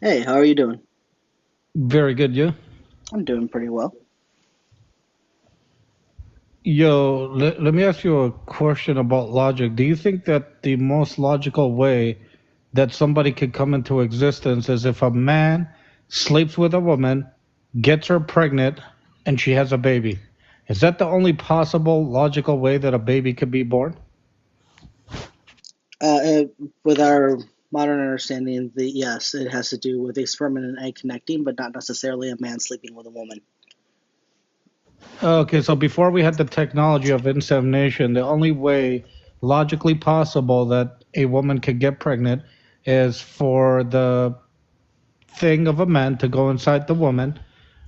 Hey, how are you doing? Very good, you. I'm doing pretty well. Yo, let me ask you a question about logic. Do you think that the most logical way that somebody could come into existence is if a man sleeps with a woman, gets her pregnant, and she has a baby? Is that the only possible logical way that a baby could be born? Uh, uh, with our modern understanding, the yes, it has to do with a sperm and an egg connecting, but not necessarily a man sleeping with a woman. Okay, so before we had the technology of insemination, the only way logically possible that a woman could get pregnant is for the thing of a man to go inside the woman,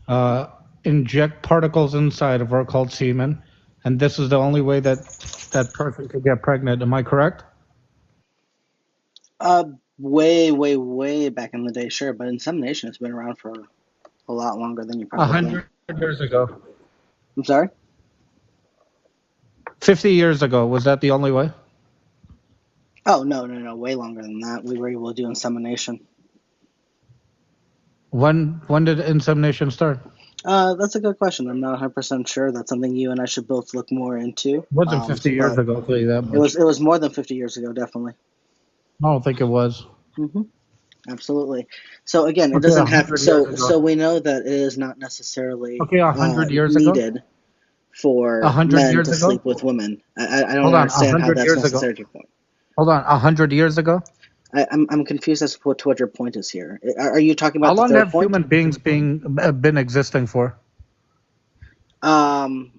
uh, inject particles inside of her called semen, and this is the only way that that person could get pregnant. Am I correct? Uh, way, way, way back in the day, sure, but insemination has been around for a lot longer than you A probably think. hundred years ago, I'm sorry? 50 years ago, was that the only way? Oh, no, no, no, way longer than that. We were able to do insemination. When did insemination start? That's a good question. I'm not 100% sure. That's something you and I should both look more into. It wasn't 50 years But ago, I'll tell you that it much. was it was more than 50 years ago, definitely. I don't think it was. hmm Absolutely. So again, it Okay, a doesn't have hundred years so ago. we know that it is not necessarily Okay, 100 years ago. needed A for hundred men years to ago. sleep with women. I don't Hold on, a understand how hundred that's years ago. necessary to your point. Hold on, 100 years ago. I'm confused as to what your point is here. Are you talking How about the long third have point? human beings been existing for? Um,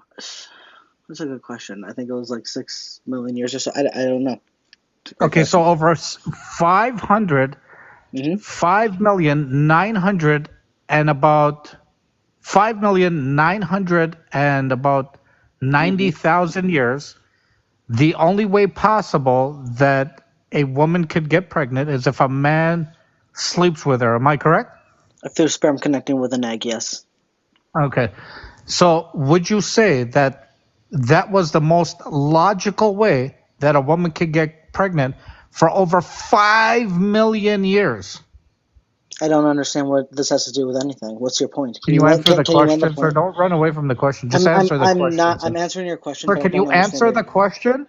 that's a good question. I think it was like 6 million years or so. I don't know. It's a great Okay, so question. over 500, hmm 5,900 and about 5,900 and about hmm 90,000 years, the only way possible that a woman could get pregnant is if a man sleeps with her. Am I correct? Through sperm connecting with an egg, yes. Okay. So would you say that that was the most logical way that a woman could get pregnant for over 5 million years? I don't understand what this has to do with anything. What's your point? Can you answer the Can you land the question, sir? plane? Don't run away from the question. Just answer the I'm question, not. sir. I'm answering your question, Sir, but I can you don't understand answer where the you're going. question?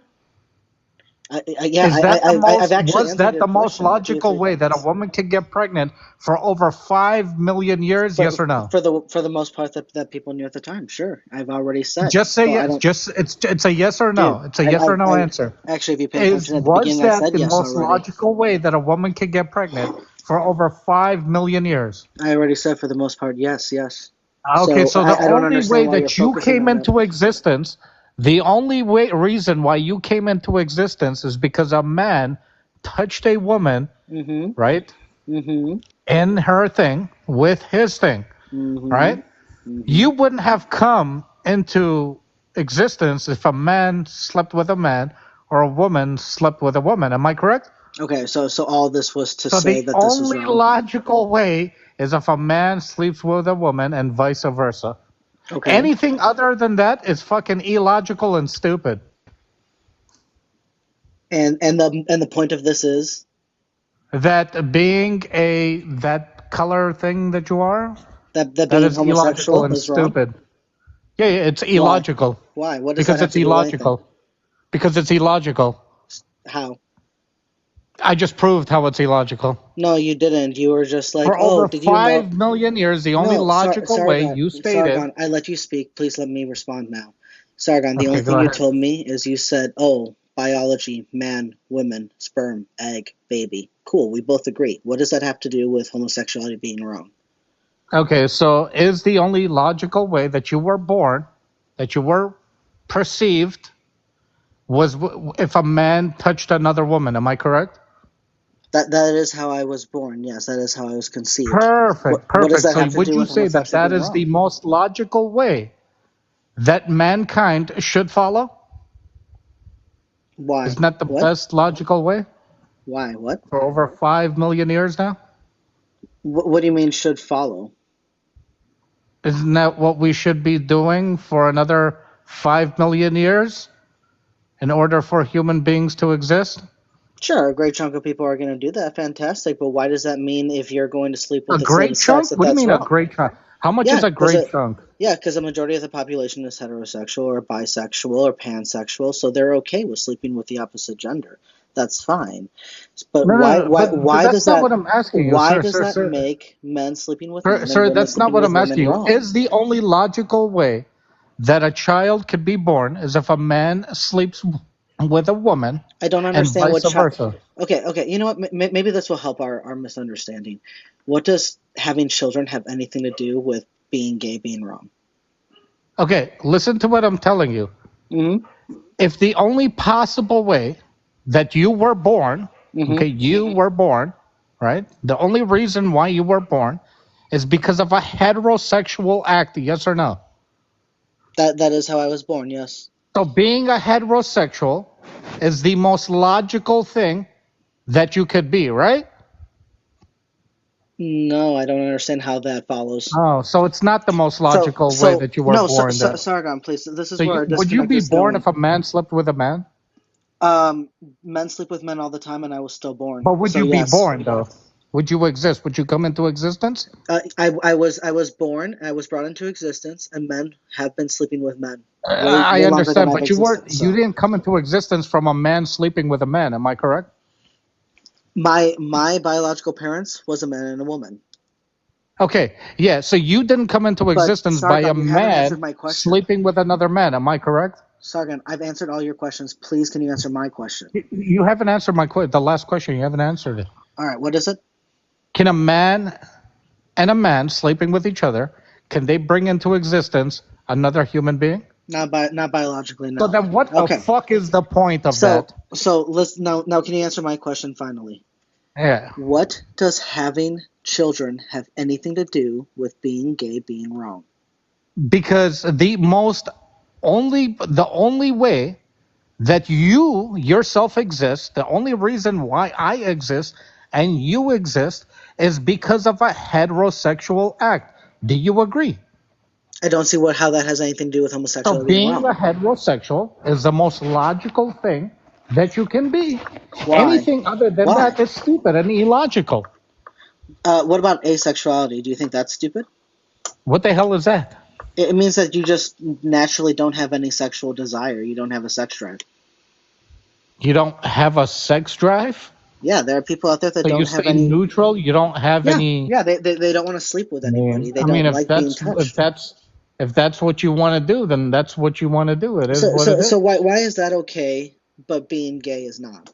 Yeah, Is that the I've most, actually was answered that your the most question two or logical three way that a times. woman could get pregnant for over 5 million years? For Yes or no? for the most part that people knew at the time, sure. I've already said. Just say So I yes. don't, Just it's a yes or dude. no. It's a yes or no I answer. actually, if you paid Is attention at the was beginning, I that said the yes most already. logical way that a woman could get pregnant for over 5 million years? I already said for the most part, yes, yes. Okay, So so the I don't only understand way why you're that you focusing came on that. into existence, the only reason why you came into existence is because a man touched a woman, Mm-hmm. right, Mm-hmm. in her thing with his thing, Mm-hmm. right? Mm-hmm. You wouldn't have come into existence if a man slept with a man or a woman slept with a woman. Am I correct? Okay, so all this was to So say the that this was only wrong. logical way is if a man sleeps with a woman and vice versa. Okay. Anything other than that is fucking illogical and stupid. And the point of this is That being a that color thing that you are, that that being is illogical homosexual and is wrong. stupid. Yeah, yeah, it's Why? illogical Why? What does that because have it's to do with anything? illogical. Because it's illogical. How? I just proved how it's illogical. No, you didn't. You were just like, For oh, over did you know? 5 million years, the only No, logical way Sargon, you stated. Sargon. I let you speak. Please let me respond now. Sargon, the only Okay, thing go you ahead. told me is you said, oh, biology, man, woman, sperm, egg, baby. Cool. We both agree. What does that have to do with homosexuality being wrong? Okay, so is the only logical way that you were born, that you were perceived, was if a man touched another woman. Am I correct? That is how I was born. Yes, that is how I was conceived. Perfect, What does perfect. that So have to would do you with say that homosexuality that being is the wrong? most logical way that mankind should follow? Why? Isn't that the What? best logical way Why? What? for over 5 million years now? What do you mean should follow? Isn't that what we should be doing for another 5 million years in order for human beings to exist? Sure, a great chunk of people are going to do that. Fantastic. But why does that mean if you're going to sleep with A the same great sex chunk? that What do you that's mean a wrong? great chunk? How much is Yeah, a because great chunk? a majority of the population is heterosexual or bisexual or pansexual, so they're okay with sleeping with the opposite gender. That's fine. But No, no, no. But that's not what I'm asking you, why sir, does sir, that sir. make men sleeping with Sir, men and sir, women that's not sleeping what with I'm women asking you. wrong? Is the only logical way that a child could be born is if a man sleeps with a woman I don't and understand vice what child. versa? Okay, okay. You know what? Maybe this will help our misunderstanding. What does having children have anything to do with being gay being wrong? Okay, listen to what I'm telling you. Mm-hmm. If the only possible way that you were born, Mm-hmm. okay, you were born, right? The only reason why you were born is because of a heterosexual act, yes or no? That is how I was born. Yes. So being a heterosexual is the most logical thing that you could be, right? No, I don't understand how that follows. Oh, so it's not the most So, logical way so that you were no, born then. Sargon, please. This is So where you, our would you disconnect be is born going. if a man slept with a man? Men sleep with men all the time, and I was still born. But would So you be yes, born though? Would you exist? Would you come into existence? I was born. I was brought into existence, and men have been sleeping with men I way longer than understand, I've but existed. you So didn't come into existence from a man sleeping with a man. Am I correct? my biological parents was a man and a woman. Okay, yeah. So you didn't come into But existence by a Sargon, you haven't man answered my question. sleeping with another man. Am I correct? Sargon, I've answered all your questions. Please, can you answer my question? You haven't answered my the last question. You haven't answered it. All right, what is it? Can a man and a man sleeping with each other, can they bring into existence another human being? Not biologically, So no. then what the Okay. fuck is the point of So that? so let's now can you answer my question finally? Yeah. What does having children have anything to do with being gay being wrong? Because the only way that you yourself exist, the only reason why I exist and you exist is because of a heterosexual act. Do you agree? I don't see what how that has anything to do with So homosexuality being being wrong. a heterosexual is the most logical thing that you can be. Why? Anything other than Why? that is stupid and illogical. What about asexuality? Do you think that's stupid? What the hell is that? It means that you just naturally don't have any sexual desire. You don't have a sex drive. You don't have a sex drive? Yeah, there are people out there that So you don't have stay any. neutral? You don't have Yeah, any. yeah, they don't want to sleep with anybody. They I mean, don't like being touched. if that's what you want to do, then that's what you want to do. It is what it So is. why is that okay, but being gay is not?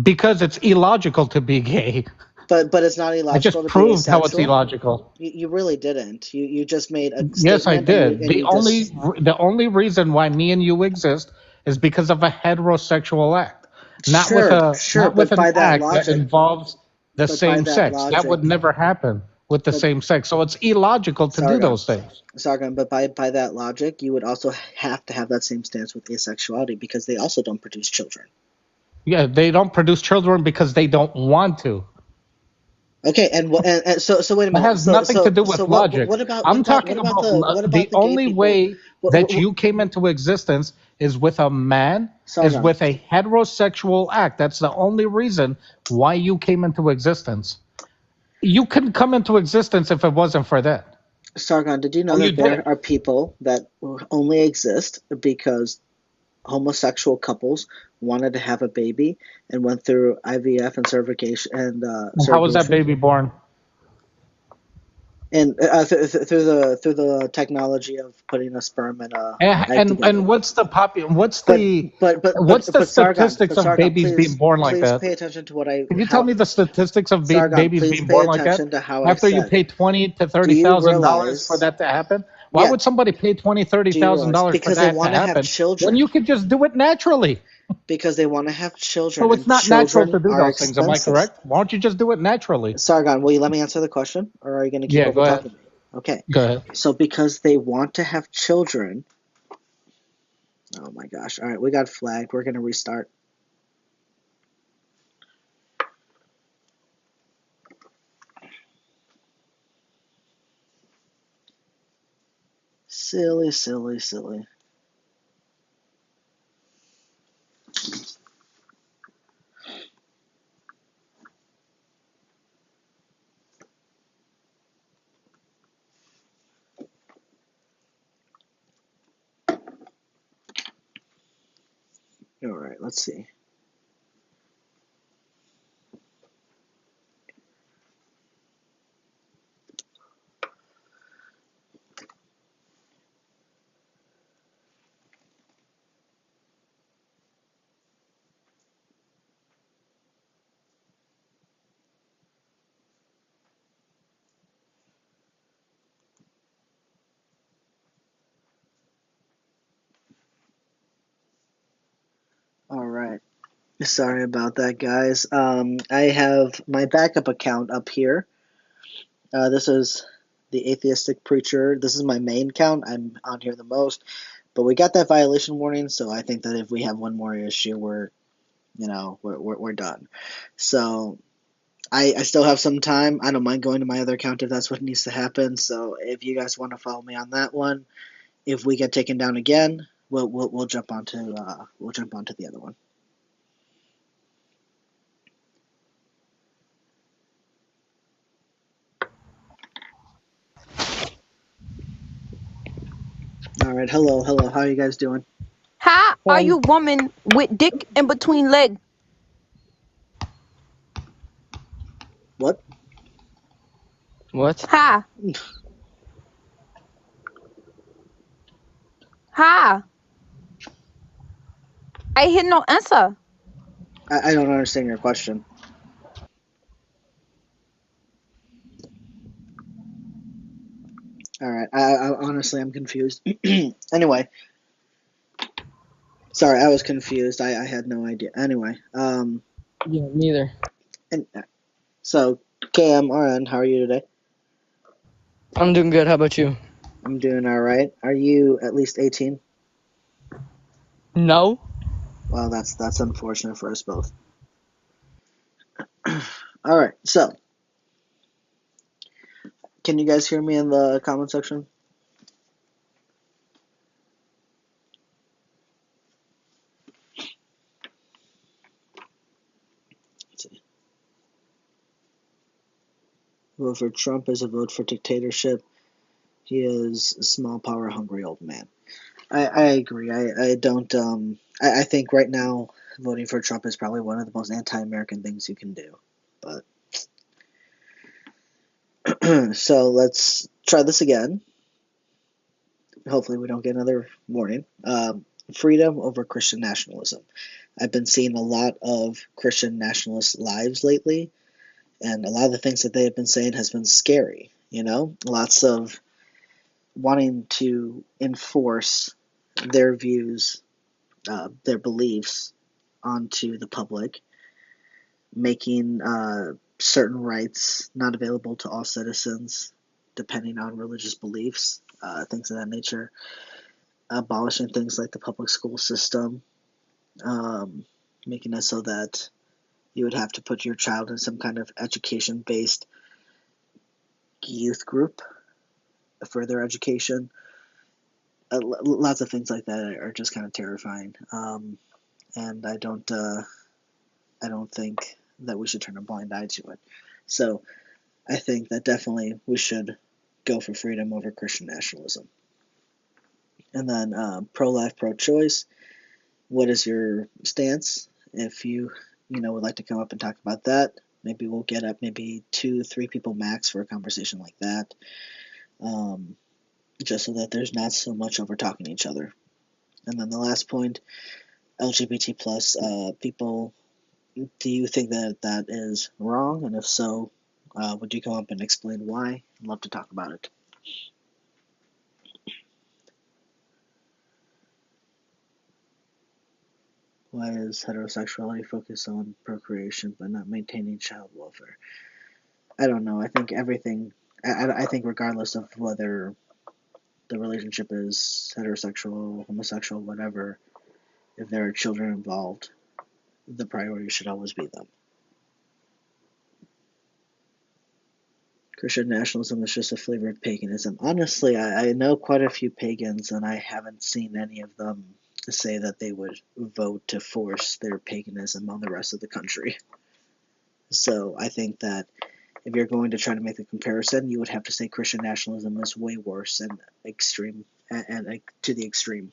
Because it's illogical to be gay. But it's not I illogical just to be proved how it's asexual. illogical. You really didn't. You just made a Yes, I statement did. and you just The only reason why me and you exist is because of a heterosexual act, sure, not with but an by that act that logic, involves the but by same that sex. That would logic, never happen with the but same sex. So it's illogical to do Sargon, those things. Sargon, but by that logic, you would also have to have that same stance with asexuality because they also don't produce children. Yeah, they don't produce children because they don't want to. Okay, and so wait a It minute. has nothing to do So with logic. I'm talking about what the about the gay only people? way that you came into existence is with a man, is Sargon, with a heterosexual act. That's the only reason why you came into existence. You couldn't come into existence if it wasn't for that. Sargon, did you know And you that did. there are people that only exist because homosexual couples wanted to have a baby and went through IVF and How was that surrogation, baby born? and through the technology of putting a sperm and a egg And together. But what's the Sargon, statistics of babies being born like please that? pay attention to what I Can you tell how me the statistics of Sargon, babies please being pay born like that? attention to how I After you said. pay twenty to Do thirty you thousand dollars for realize? that to happen, why Yeah, would somebody pay 20, thirty do you thousand realize? dollars for Because they that to want to have happen when children. you could just do it naturally? Because they want to have children, So it's and not natural to children do are those things. Am I expensive. correct? Why don't you just do it naturally? Sargon, will you let me answer the question, or are you going to keep Yeah, over go ahead. talking me? Okay. Go ahead. So because they want to have children, oh my gosh. All right, we got flagged. We're going to restart. Silly, silly, silly. All right, let's see. All right. Sorry about that, guys. I have my backup account up here. This is the atheistic preacher. This is my main account. I'm on here the most, but we got that violation warning, so I think that if we have one more issue, we're done. So I still have some time. I don't mind going to my other account if that's what needs to happen. So if you guys want to follow me on that one, if we get taken down again, we'll jump onto the other one. All right, hello, hello. How are you guys doing? How are Fine. you woman with dick in between leg? What? What? How? How? I hear no answer. I don't understand your question. All right, I honestly I'm confused. Anyway, sorry, I was confused. I had no idea. Anyway, Yeah, neither. and so KMRN, how are you today? I'm doing good. How about you? I'm doing all right. Are you at least 18? No. Well, that's unfortunate for us both. All right, so can you guys hear me in the comment section? Let's see. Vote for Trump is a vote for dictatorship. He is a small power hungry old man. I agree. I don't I think right now voting for Trump is probably one of the most anti-American things you can do. But so let's try this again. Hopefully we don't get another warning. Freedom over Christian nationalism. I've been seeing a lot of Christian nationalist lives lately, and a lot of the things that they have been saying has been scary. Lots of wanting to enforce their views, their beliefs onto the public, making certain rights not available to all citizens depending on religious beliefs, things of that nature, abolishing things like the public school system, um, making it so that you would have to put your child in some kind of education based youth group for their education. Lots of things like that are just kind of terrifying. And I don't think that we should turn a blind eye to it. So I think that definitely we should go for freedom over Christian nationalism. And then pro-life, pro-choice. What is your stance? If you would like to come up and talk about that, maybe we'll get up maybe 2, 3 people max for a conversation like that, just so that there's not so much over talking to each other. And then the last point, LGBT plus people. Do you think that that is wrong? And if so, would you come up and explain why? I'd love to talk about it. Why is heterosexuality focused on procreation but not maintaining child welfare? I don't know. I think everything. I think regardless of whether the relationship is heterosexual, homosexual, whatever, if there are children involved, the priority should always be them. Christian nationalism is just a flavor of paganism. Honestly, I know quite a few pagans, and I haven't seen any of them say that they would vote to force their paganism on the rest of the country. So I think that if you're going to try to make the comparison, you would have to say Christian nationalism is way worse and extreme, and to the extreme.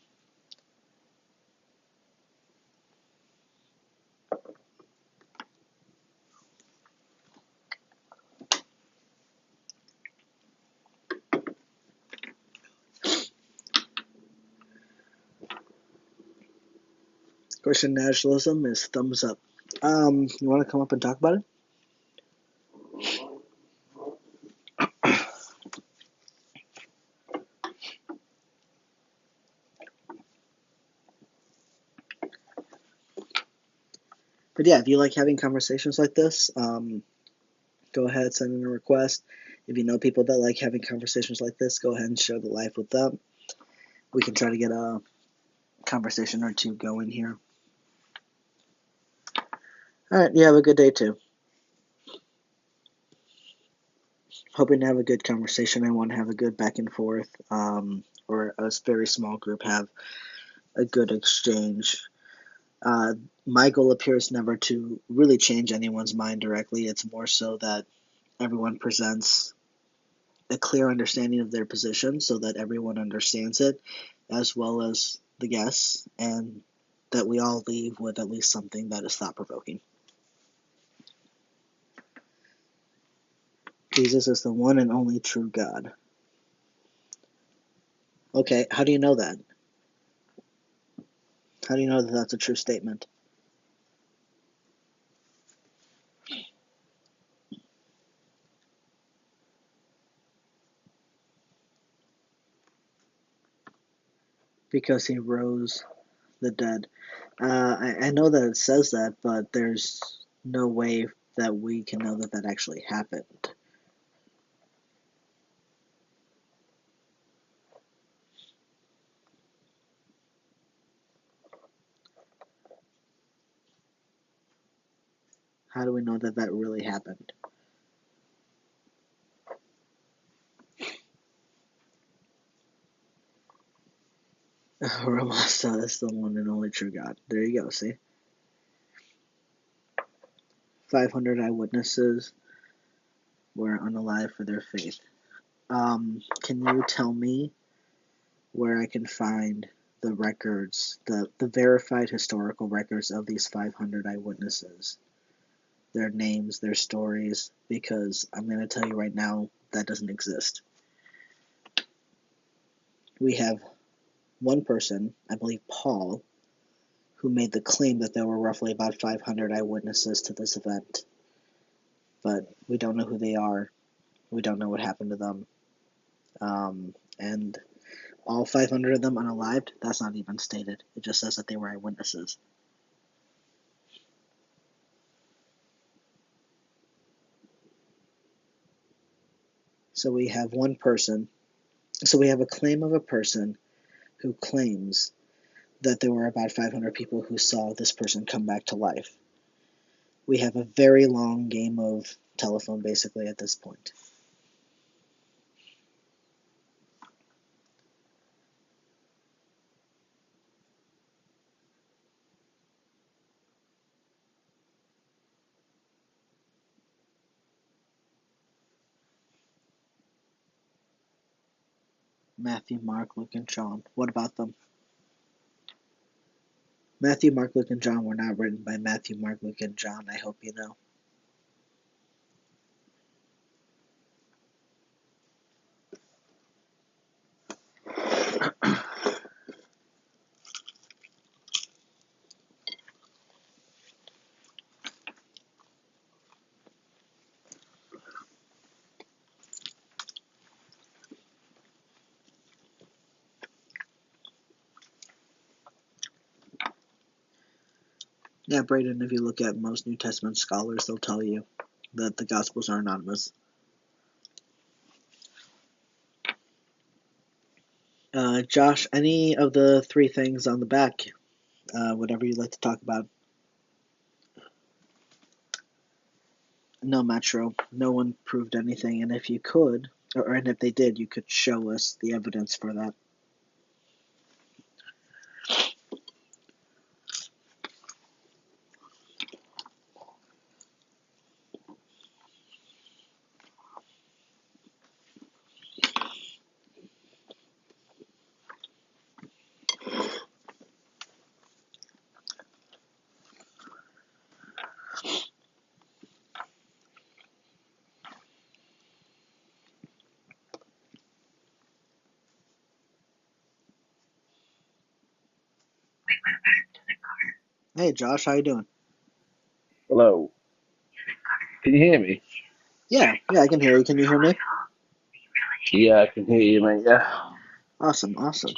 Christian nationalism is thumbs up. You want to come up and talk about it? But yeah, if you like having conversations like this, go ahead, send in a request. If you know people that like having conversations like this, go ahead and share the live with them. We can try to get a conversation or two going here. All right, you have a good day too. Hoping to have a good conversation. I want to have a good back and forth, or a very small group have a good exchange. My goal appears never to really change anyone's mind directly. It's more so that everyone presents a clear understanding of their position so that everyone understands it, as well as the guests, and that we all leave with at least something that is thought-provoking. Jesus is the one and only true God. Okay, how do you know that? How do you know that that's a true statement? Because he rose the dead. I know that it says that, but there's no way that we can know that that actually happened. How do we know that that really happened? Ramasa is the one and only true God. There you go, see? 500 eyewitnesses were unalive for their faith. Can you tell me where I can find the records, the verified historical records of these 500 eyewitnesses? Their names, their stories, because I'm going to tell you right now that doesn't exist. We have one person, I believe Paul, who made the claim that there were roughly about 500 eyewitnesses to this event. But we don't know who they are. We don't know what happened to them. And all 500 of them unalived, that's not even stated. It just says that they were eyewitnesses. So we have one person. So we have a claim of a person who claims that there were about 500 people who saw this person come back to life. We have a very long game of telephone basically at this point. Matthew, Mark, Luke, and John. What about them? Matthew, Mark, Luke, and John were not written by Matthew, Mark, Luke, and John, I hope you know. Yeah, Braden, if you look at most New Testament scholars, they'll tell you that the Gospels are anonymous. Josh, any of the three things on the back, whatever you'd like to talk about. No, Metro, no one proved anything, and if you could, and if they did, you could show us the evidence for that. Hey, Josh, how you doing? Hello. Can you hear me? Yeah, I can hear you. Can you hear me? Yeah, I can hear you, mate. Yeah. Awesome, awesome.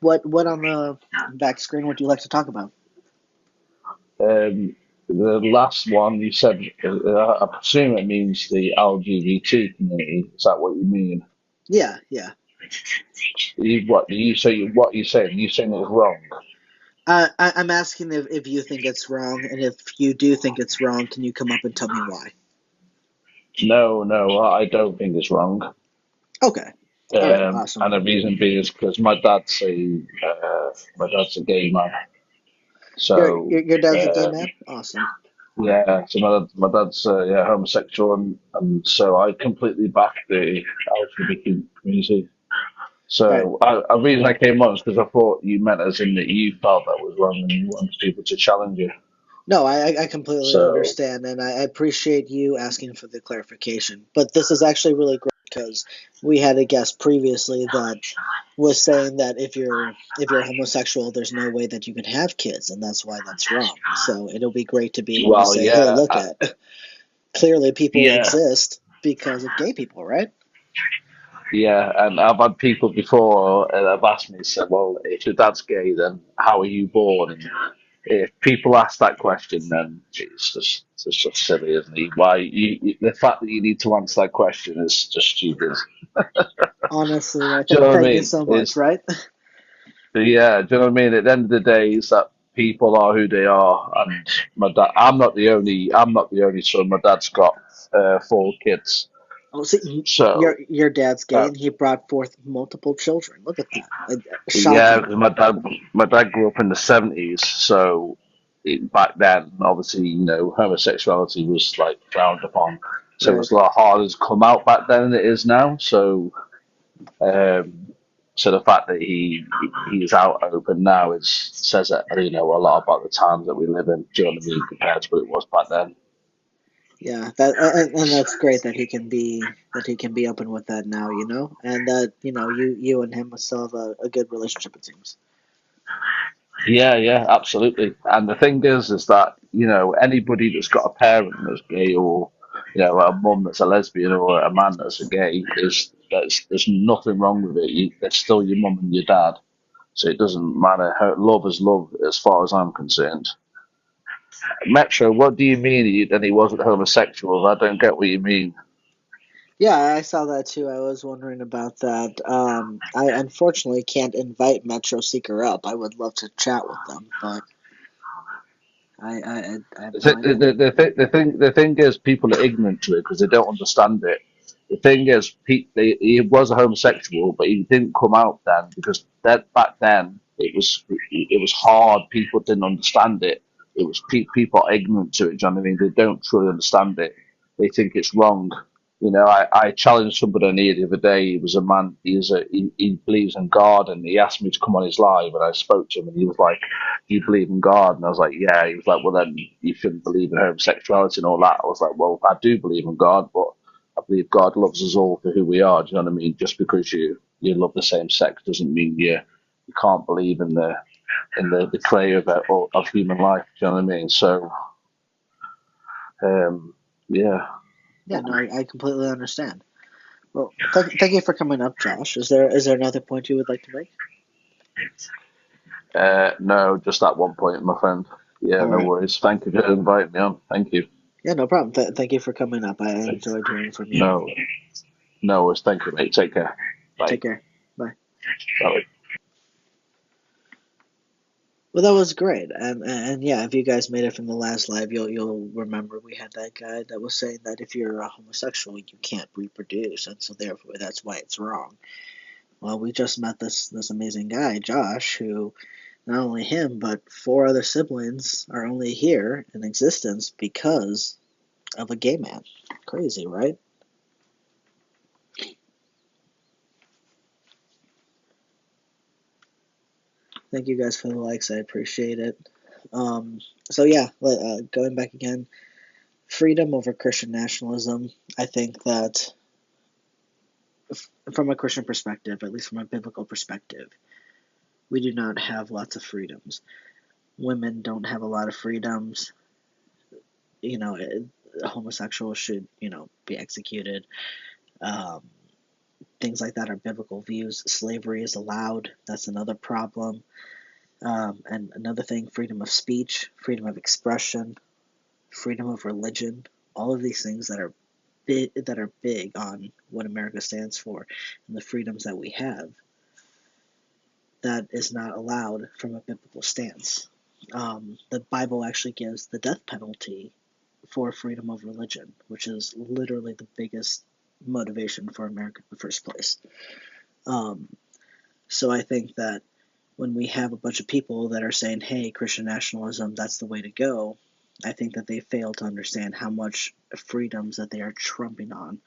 What on the back screen would you like to talk about? The last one you said, I presume it means the LGBT community. Is that what you mean? Yeah. What do you say? What you saying? You saying it's wrong? I'm asking if you think it's wrong, and if you do think it's wrong, can you come up and tell me why? No, no, I don't think it's wrong. Okay. All right. Awesome. And the reason being is because my dad's a gay man. So Your dad's a gay uh, man. Awesome. yeah, so my dad's yeah homosexual, and so I completely back the LGBT community. Right. So a reason I came on is because I thought you meant as in that you felt that was wrong and you wanted people to challenge you. No, I completely So understand, and I appreciate you asking for the clarification. But this is actually really great because we had a guest previously that was saying that if you're homosexual, there's no way that you can have kids, and that's why that's wrong. So it'll be great to be able to well, say, "Hey, yeah, look at clearly people yeah, exist because of gay people, right?" yeah. And I've had people before that have asked me, said, "Well, if your dad's gay, then how are you born?" And if people ask that question, then it's just silly, isn't it? The fact that you need to answer that question is just stupid. Honestly, right? Do you know what I Thank you mean? so much, right? Yeah, do you know what I mean? At the end of the day, it's that people are who they are, and my dad. I'm not the only son. My dad's got four kids. Oh, see, So your dad's gay, uh, and he brought forth multiple children. Look at that. yeah, Shocking. because my dad grew up in the '70s. So back then, obviously, homosexuality was like frowned upon. So it Right. was a lot harder to come out back then than it is now. Um, so the fact that he's out open now says that a lot about the times that we live in. Do you know what I mean? Compared to what it was back then. Yeah, that and that's great that he can be open with that now, and that you and him still have a good relationship, it seems. Yeah, yeah, absolutely. And the thing is that anybody that's got a parent that's gay, or a mum that's a lesbian, or a man that's a gay, there's nothing wrong with it. They're still your mum and your dad, so it doesn't matter. Love is love, as far as I'm concerned. Metro, what do you mean that he wasn't homosexual? I don't get what you mean. Yeah, I saw that too. I was wondering about that. I unfortunately can't invite Metro Seeker up. I would love to chat with them, but I have no idea. The thing is, people are ignorant to it because they don't understand it. The thing is, he was a homosexual, but he didn't come out then because that back then it was hard. People didn't understand it. It was people are ignorant to it. Do you know what I mean? They don't truly understand it. They think it's wrong. I challenged somebody on here the other day. He was a man. He believes in God, and he asked me to come on his live, and I spoke to him, and he was like, "Do you believe in God?" And I was like, "Yeah." He was like, "Well, then you shouldn't believe in homosexuality and all that." I was like, "Well, I do believe in God, but I believe God loves us all for who we are." Do you know what I mean? Just because you love the same sex doesn't mean you can't believe in the creator of human life. Do you know what I mean? So, yeah. Yeah, no, I completely understand. Well, thank you for coming up, Josh. Is there another point you would like to make? No, just that one point, my friend. Yeah, All no right. worries. Thank you for inviting me on. Thank you. Yeah, no problem. Thank you for coming up. I enjoyed hearing from you. No, no worries. Thank you, mate. Take care. Bye. Take care. Bye. Bye. Well, that was great, and yeah, if you guys made it from the last live, you'll remember we had that guy that was saying that if you're a homosexual, you can't reproduce, and so therefore that's why it's wrong. Well, we just met this amazing guy, Josh, who not only him but four other siblings are only here in existence because of a gay man. Crazy, right? Thank you guys for the likes. I appreciate it. So yeah, going back again, freedom over Christian nationalism. I think that from a Christian perspective, at least from a biblical perspective, we do not have lots of freedoms. women don't have a lot of freedoms. Homosexuals should, be executed. Um, things like that are biblical views. Slavery is allowed. That's another problem. And another thing, freedom of speech, freedom of expression, freedom of religion, all of these things that are big on what America stands for and the freedoms that we have, that is not allowed from a biblical stance. The Bible actually gives the death penalty for freedom of religion, which is literally the biggest motivation for America in the first place. So I think that when we have a bunch of people that are saying, hey, Christian nationalism, that's the way to go, I think that they fail to understand how much freedoms that they are trumping on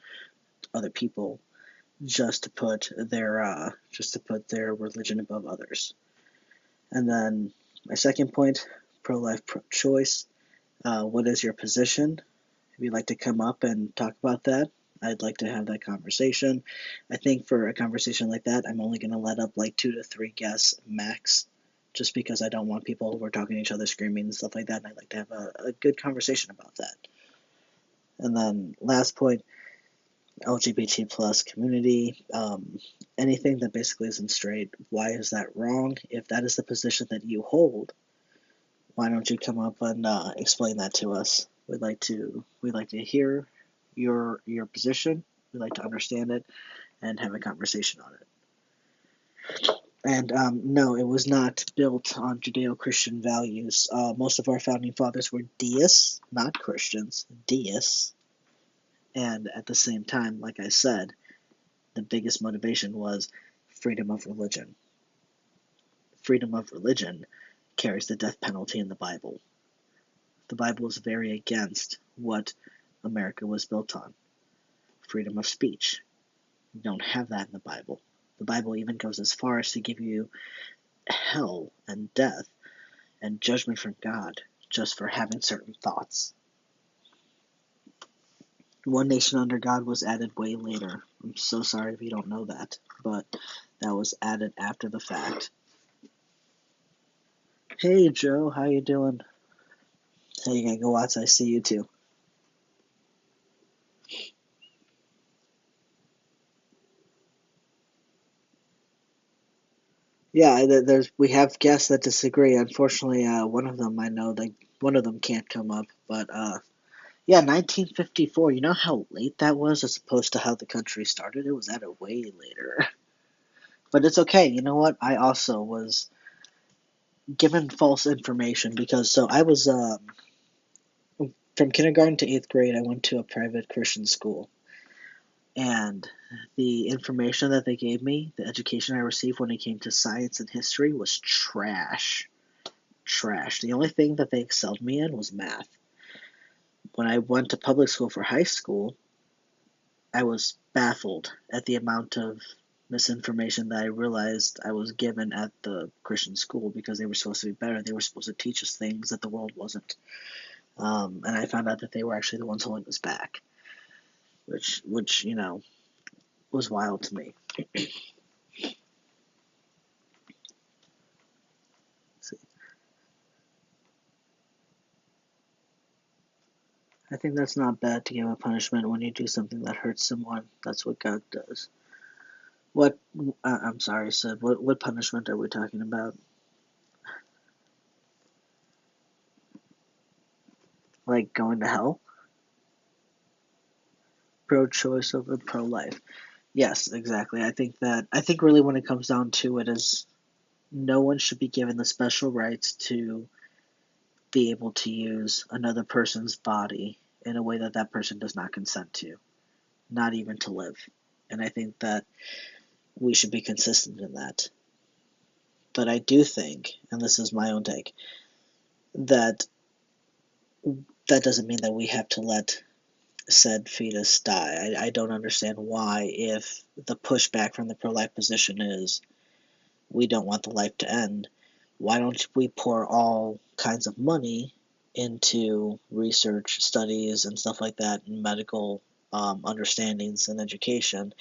other people just to put their religion above others. And then my second point, pro-life, pro-choice. What is your position? If you'd like to come up and talk about that, I'd like to have that conversation. I think for a conversation like that, I'm only going to let up like 2 to 3 guests max, just because I don't want people who are talking to each other screaming and stuff like that, and I'd like to have a good conversation about that. And then last point, LGBT plus community, anything that basically isn't straight, why is that wrong? If that is the position that you hold, why don't you come up and explain that to us? We'd like to hear your position. We'd like to understand it and have a conversation on it. And no, it was not built on Judeo-Christian values. Most of our founding fathers were deists, not Christians, deists. And at the same time, like I said, the biggest motivation was freedom of religion. Freedom of religion carries the death penalty in the Bible. The Bible is very against what America was built on. Freedom of speech. You don't have that in the Bible. The Bible even goes as far as to give you hell and death and judgment from God just for having certain thoughts. One nation under God was added way later. I'm so sorry if you don't know that, but that was added after the fact. Hey Joe, how you doing? Hey, Gang Watts, I see you too. Yeah, we have guests that disagree. Unfortunately, one of them I know that one of them can't come up, but yeah, 1954. You know how late that was, as opposed to how the country started. It was added way later. But it's okay. You know what? I also was given false information because I was from kindergarten to 8th grade. I went to a private Christian school, and the information that they gave me, the education I received when it came to science and history, was trash. Trash. The only thing that they excelled me in was math. When I went to public school for high school, I was baffled at the amount of misinformation that I realized I was given at the Christian school, because they were supposed to be better. They were supposed to teach us things that the world wasn't. And I found out that they were actually the ones holding us back, which was wild to me. I think that's not bad to give a punishment when you do something that hurts someone. That's what God does. What? I'm sorry, Sid. What punishment are we talking about? Like going to hell? Pro-choice over pro-life. Yes, exactly. I think really when it comes down to it is, no one should be given the special rights to be able to use another person's body in a way that that person does not consent to, not even to live. And I think that we should be consistent in that. But I do think, and this is my own take, that doesn't mean that we have to let said fetus die. I don't understand why, if the pushback from the pro-life position is we don't want the life to end, why don't we pour all kinds of money into research, studies, and stuff like that, and medical understandings and education,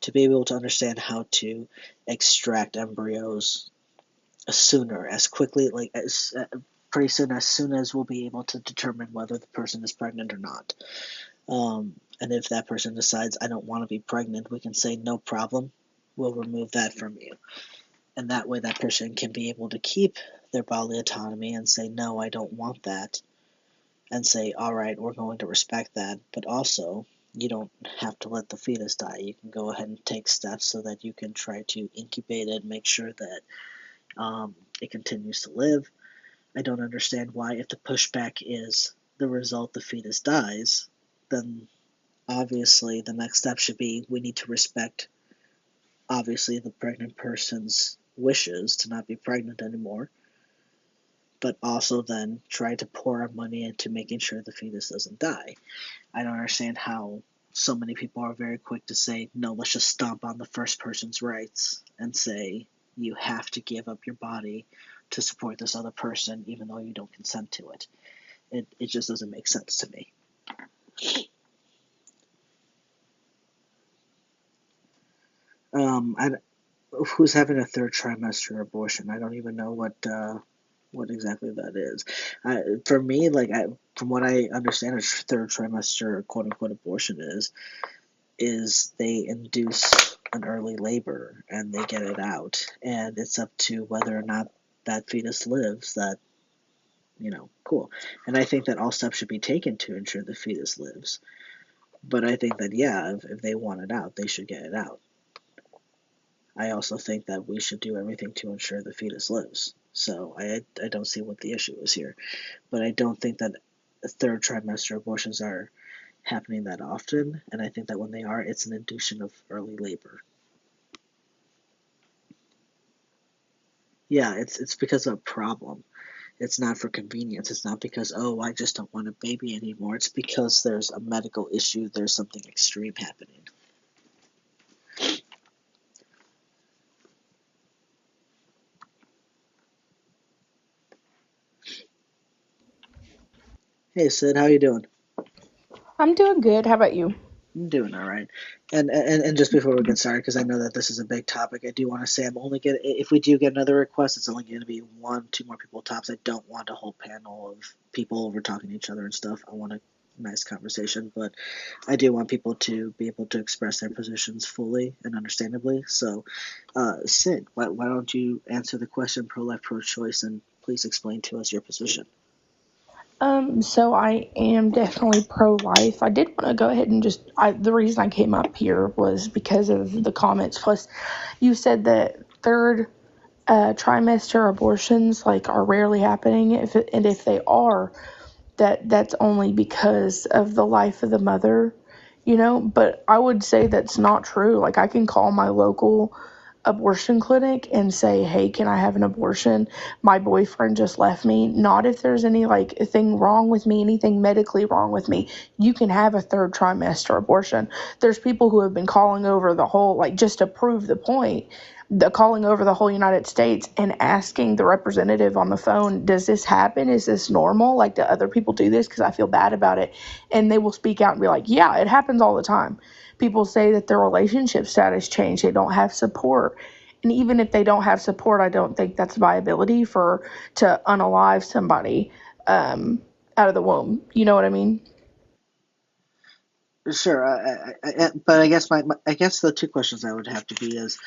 to be able to understand how to extract embryos sooner, as quickly, like pretty soon, as soon as we'll be able to determine whether the person is pregnant or not. And if that person decides, I don't want to be pregnant, we can say, no problem, we'll remove that from you. And that way that person can be able to keep their bodily autonomy and say, no, I don't want that. And say, all right, we're going to respect that. But also, you don't have to let the fetus die. You can go ahead and take steps so that you can try to incubate it, make sure that it continues to live. I don't understand why, if the pushback is the result the fetus dies, then obviously the next step should be we need to respect, obviously, the pregnant person's wishes to not be pregnant anymore, but also then try to pour our money into making sure the fetus doesn't die. I don't understand how so many people are very quick to say, no, let's just stomp on the first person's rights and say, you have to give up your body to support this other person even though you don't consent to it. It just doesn't make sense to me. Who's having a third trimester abortion? I don't even know what exactly that is. For me, from what I understand, a third trimester quote unquote abortion is they induce an early labor and they get it out, and it's up to whether or not that fetus lives. That, cool. And I think that all steps should be taken to ensure the fetus lives. But I think that, yeah, if they want it out, they should get it out. I also think that we should do everything to ensure the fetus lives. So I don't see what the issue is here. But I don't think that third trimester abortions are happening that often, and I think that when they are, it's an induction of early labor. Yeah, it's because of a problem. It's not for convenience. It's not because, oh, I just don't want a baby anymore. It's because there's a medical issue. There's something extreme happening. Hey, Sid, how you doing? I'm doing good. How about you? I'm doing all right. And just before we get started, because I know that this is a big topic, I do want to say I'm only getting, if we do get another request, it's only going to be 1-2 more people tops. I don't want a whole panel of people over talking to each other and stuff. I want a nice conversation, but I do want people to be able to express their positions fully and understandably. So, Sid, why don't you answer the question pro-life, pro-choice, and please explain to us your position. So I am definitely pro-life. I did want to go ahead and the reason I came up here was because of the comments. Plus, you said that third trimester abortions are rarely happening. If they are, that's only because of the life of the mother, But I would say that's not true. I can call my local abortion clinic and say, hey, can I have an abortion? My boyfriend just left me. Not if there's any thing wrong with me, anything medically wrong with me. You can have a third trimester abortion. There's people who have been calling over the whole, just to prove the point, calling over the whole United States and asking the representative on the phone, does this happen? Is this normal? Do other people do this? Because I feel bad about it. And they will speak out and be like, yeah, it happens all the time. People say that their relationship status changed. They don't have support. And even if they don't have support, I don't think that's viability to unalive somebody out of the womb. You know what I mean? Sure, but I guess I guess the two questions I would have to be is,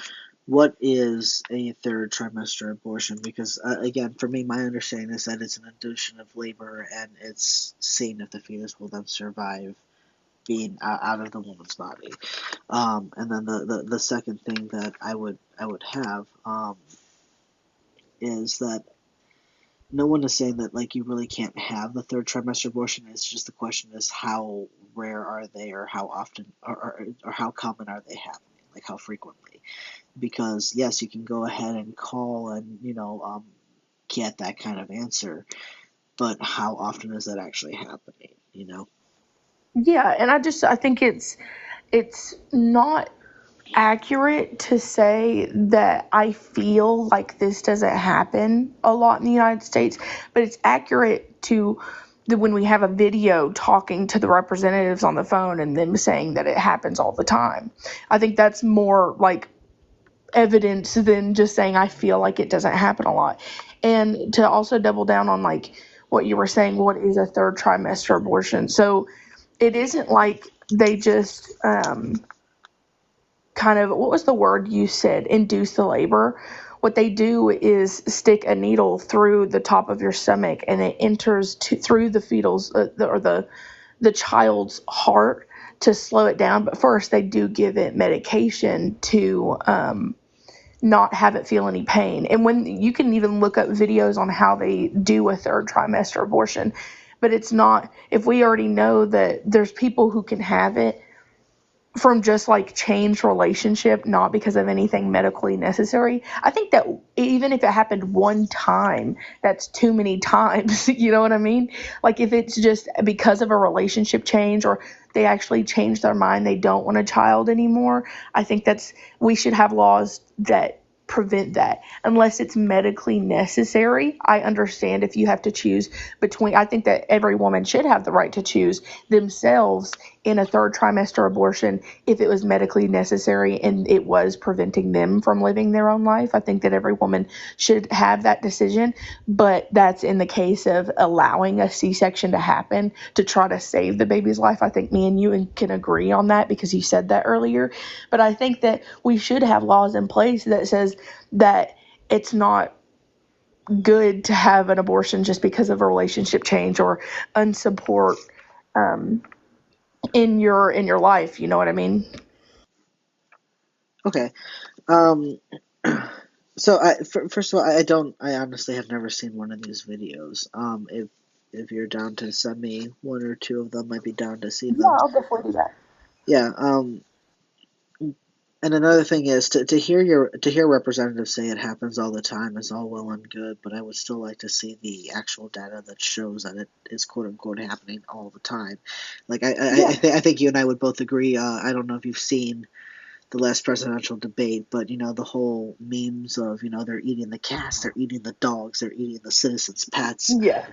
what is a third trimester abortion? Because again, for me, my understanding is that it's an induction of labor, and it's seeing if the fetus will then survive being out of the woman's body. And then the second thing that I would have is that no one is saying that you really can't have the third trimester abortion. It's just the question is how rare are they, or how often, or how common are they happening, how frequently. Because yes, you can go ahead and call and get that kind of answer, but how often is that actually happening? Yeah, and I think it's not accurate to say that I feel like this doesn't happen a lot in the United States, but it's accurate to when we have a video talking to the representatives on the phone and them saying that it happens all the time. I think that's more evidence than just saying I feel like it doesn't happen a lot. And to also double down on like what you were saying, what is a third trimester abortion? So it isn't like they just kind of, what was the word you said, induce the labor. What they do is stick a needle through the top of your stomach, and it enters through the fetal's or the child's heart to slow it down. But first, they do give it medication to not have it feel any pain. And when you can even look up videos on how they do a third trimester abortion, but it's not, if we already know that there's people who can have it from just like changed relationship, not because of anything medically necessary. I think that even if it happened one time, that's too many times. You know what I mean? Like if it's just because of a relationship change, or they actually change their mind, they don't want a child anymore. I think we should have laws that prevent that unless it's medically necessary. I understand if you have to choose between, I think that every woman should have the right to choose themselves in a third trimester abortion if it was medically necessary and it was preventing them from living their own life. I think that every woman should have that decision, but that's in the case of allowing a C-section to happen to try to save the baby's life. I think me and you can agree on that because you said that earlier. But I think that we should have laws in place that says that it's not good to have an abortion just because of a relationship change or unsupport in your life. You know what I mean? Okay. So first of all, I honestly have never seen one of these videos. If you're down to send me one or two of them, I'd be down to see Yeah, them. I'll definitely do that. Yeah. And another thing is to hear representatives say it happens all the time is all well and good, but I would still like to see the actual data that shows that it is quote unquote happening all the time. Like Yeah. I think you and I would both agree. I don't know if you've seen the last presidential debate, but the whole memes of they're eating the cats, they're eating the dogs, they're eating the citizens' pets. Yeah.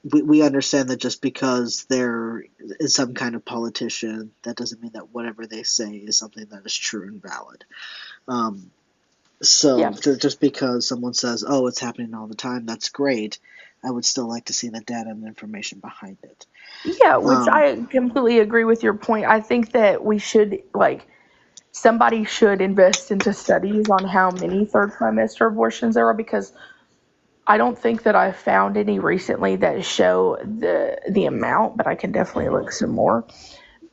We understand that just because they're some kind of politician, that doesn't mean that whatever they say is something that is true and valid. So Yeah. just because someone says, "Oh, it's happening all the time," that's great. I would still like to see the data and information behind it. Yeah, which Um, I completely agree with your point. I think that we should, like, somebody should invest into studies on how many third trimester abortions there are, because I don't think that I've found any recently that show the amount, but I can definitely look some more.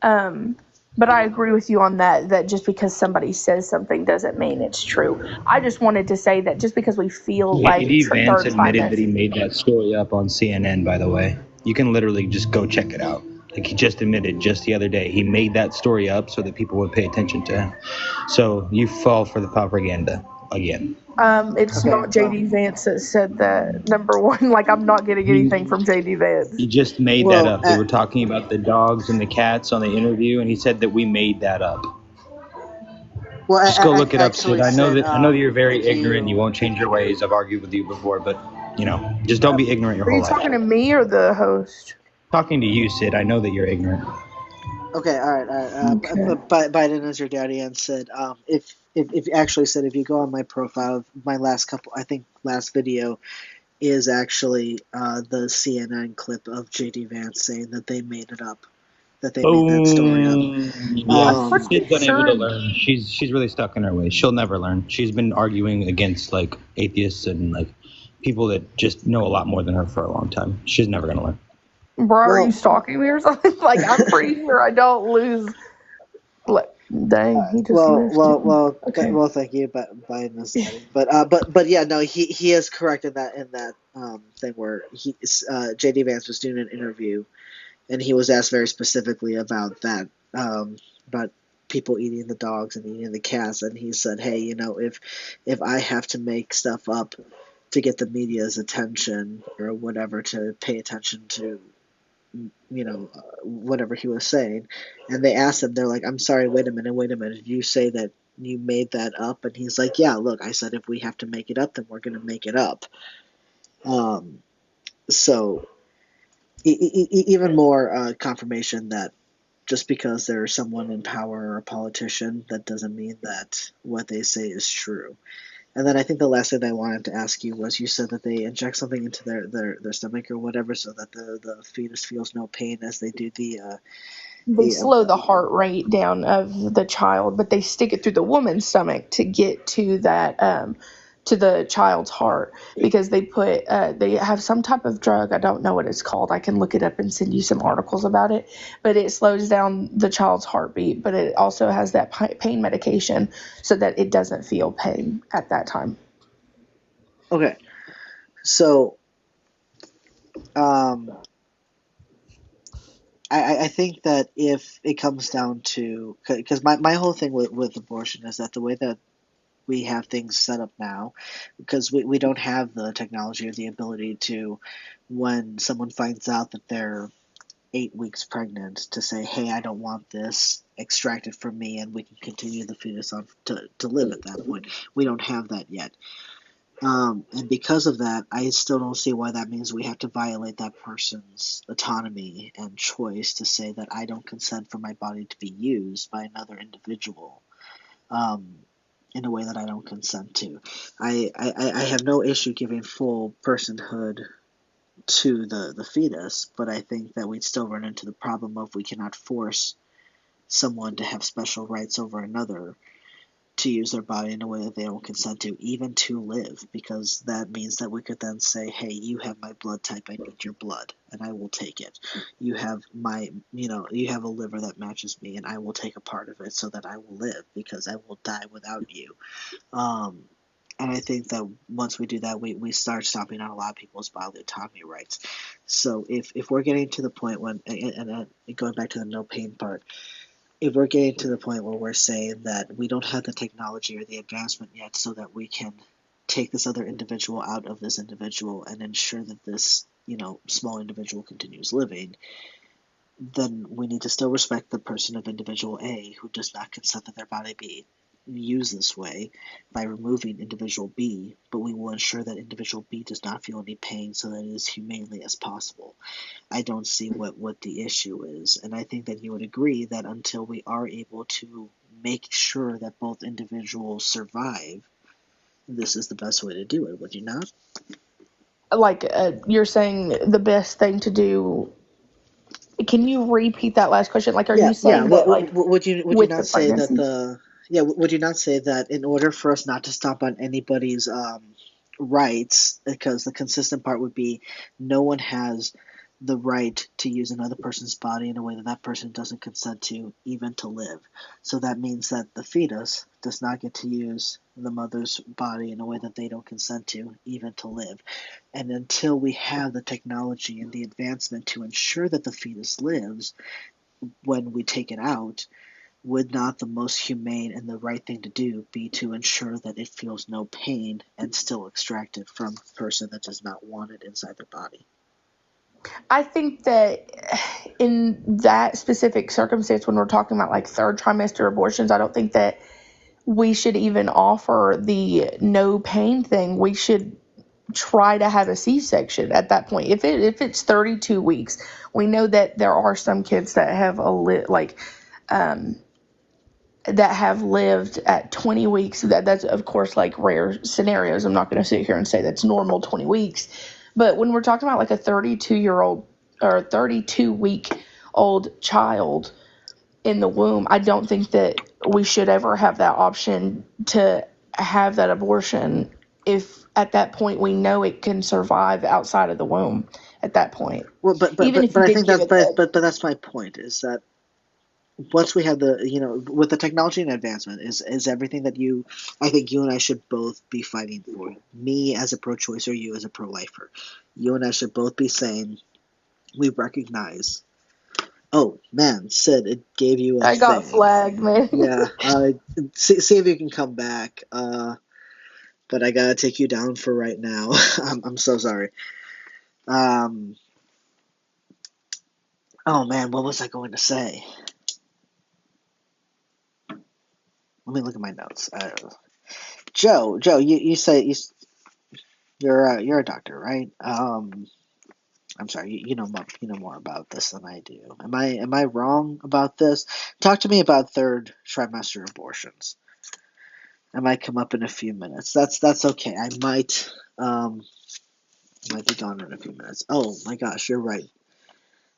But I agree with you on that just because somebody says something doesn't mean it's true. I just wanted to say that just because we feel like JD Vance third admitted that trimester. he made that story up on CNN, by the way. You can literally just go check it out. Like, he just admitted just the other day he made that story up so that people would pay attention to him. So you fall for the propaganda again. It's okay, not well, JD Vance that said that. Number one, like I'm not getting anything He from JD Vance. he just made that well, up. They were talking about the dogs and the cats on the interview, and he said that we made that up. Just go look it I up, Sid. actually said I know that you're very if ignorant and you you won't change your ways. I've argued with you before, but just don't be ignorant your Are whole you life. talking to me or the host? Talking to you, Sid, I know that you're ignorant. Okay, all right, all right. Okay. Biden is your daddy, and said, if actually said if you go on my profile, my last couple, I think last video is actually the CNN clip of JD Vance saying that they made it up, that they made that story up. Boom. Yeah, I'm Um, pretty Sid's unable to sure. learn. She's really stuck in her ways. She'll never learn. She's been arguing against like atheists and like people that just know a lot more than her for a long time. She's never gonna learn. Bro, are you well, stalking me or something? Like, I'm pretty sure I don't lose. Like, dang, he just missed it. Okay. well. Thank you, Biden is daddy. But yeah, no, he is correct in that thing where JD Vance was doing an interview, and he was asked very specifically about that, about people eating the dogs and eating the cats, and he said, "Hey, if I have to make stuff up to get the media's attention or whatever to pay attention to, whatever he was saying," and they asked him, they're like, "I'm sorry, wait a minute, did you say that you made that up?" And he's like, "Yeah, look, I said if we have to make it up, then we're gonna make it up." Um, so even more confirmation that just because there's someone in power or a politician, that doesn't mean that what they say is true. And then I think the last thing I wanted to ask you was, you said that they inject something into their stomach or whatever, so that the fetus feels no pain as they do They the slow the heart rate down of the child, but they stick it through the woman's stomach to get to that to the child's heart, because they have some type of drug. I don't know what it's called. I can look it up and send you some articles about it. But it slows down the child's heartbeat, but it also has that pain medication so that it doesn't feel pain at that time. Okay, so um, I think that if it comes down to, because my whole thing with abortion is that the way that we have things set up now, because we don't have the technology or the ability to, when someone finds out that they're 8 weeks pregnant, to say, hey, I don't want this extracted from me, and we can continue the fetus on to live at that point. We don't have that yet. And because of that, I still don't see why that means we have to violate that person's autonomy and choice to say that I don't consent for my body to be used by another individual in a way that I don't consent to. I have no issue giving full personhood to the fetus, but I think that we'd still run into the problem of we cannot force someone to have special rights over another to use their body in a way that they don't consent to, even to live, because that means that we could then say, hey, you have my blood type, I need your blood, and I will take it. You have you have a liver that matches me, and I will take a part of it so that I will live, because I will die without you. Um, and I think that once we do that, we start stomping on a lot of people's bodily autonomy rights. So if we're getting to the point when, and going back to the no pain part, if we're getting to the point where we're saying that we don't have the technology or the advancement yet so that we can take this other individual out of this individual and ensure that this, small individual continues living, then we need to still respect the person of individual A who does not consent that their body be used this way by removing individual B, but we will ensure that individual B does not feel any pain so that it is humanely as possible. I don't see what the issue is, and I think that you would agree that until we are able to make sure that both individuals survive, this is the best way to do it, would you not? Like you're saying the best thing to do. Can you repeat that last question? Like, are Yeah, you yeah. saying that, like, Would you with the not say that pregnancy? would you not say that in order for us not to stomp on anybody's rights, because the consistent part would be no one has the right to use another person's body in a way that that person doesn't consent to, even to live. So that means that the fetus does not get to use the mother's body in a way that they don't consent to, even to live. And until we have the technology and the advancement to ensure that the fetus lives when we take it out, would not the most humane and the right thing to do be to ensure that it feels no pain and still extract it from a person that does not want it inside their body? I think that in that specific circumstance, when we're talking about like third trimester abortions, I don't think that we should even offer the no pain thing. We should try to have a C-section at that point. If it's 32 weeks, we know that there are some kids that have that have lived at 20 weeks. That's of course like rare scenarios. I'm not going to sit here and say that's normal 20 weeks. But when we're talking about like a 32-year-old or 32-week old child in the womb, I don't think that we should ever have that option to have that abortion if at that point we know it can survive outside of the womb at that point. Well, but but Even but, if but you I did think give that's it the but that's my point, is that once we have the with the technology and advancement, is everything that I think you and I should both be fighting for. Me as a pro-choicer, you as a pro-lifer. You and I should both be saying we recognize. Oh man, Sid, it gave you a I got thing. flagged, man. Yeah, see if you can come back. But I gotta take you down for right now. I'm so sorry. Um, oh man, what was I going to say? Let me look at my notes. Joe, you say you're a doctor, right? I'm sorry, you know more about this than I do. Am I wrong about this? Talk to me about third trimester abortions. I might come up in a few minutes. That's okay. I might be gone in a few minutes. Oh my gosh, you're right.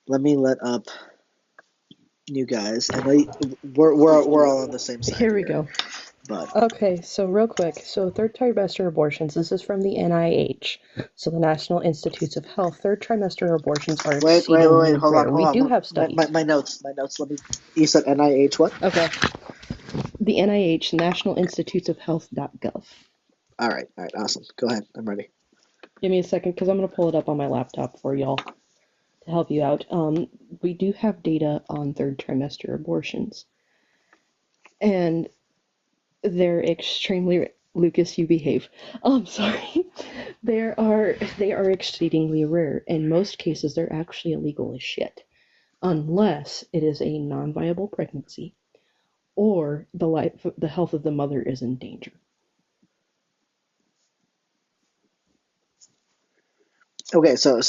Let me let up you guys, and we're all on the same side Here we here. go. But Okay, so real quick. So third trimester abortions, this is from the NIH. So the National Institutes of Health. Third trimester abortions are wait. exceedingly Hold on, rare. hold We on. do have My, studies. my, my notes. Let me. You said NIH what? Okay. The NIH, National Institutes of Health.gov. All right, awesome. Go ahead. I'm ready. Give me a second because I'm going to pull it up on my laptop for y'all to help you out. We do have data on third trimester abortions. And they're extremely Lucas, you behave. Sorry. They are exceedingly rare. In most cases, they're actually illegal as shit, unless it is a non-viable pregnancy or the health of the mother is in danger. Okay, so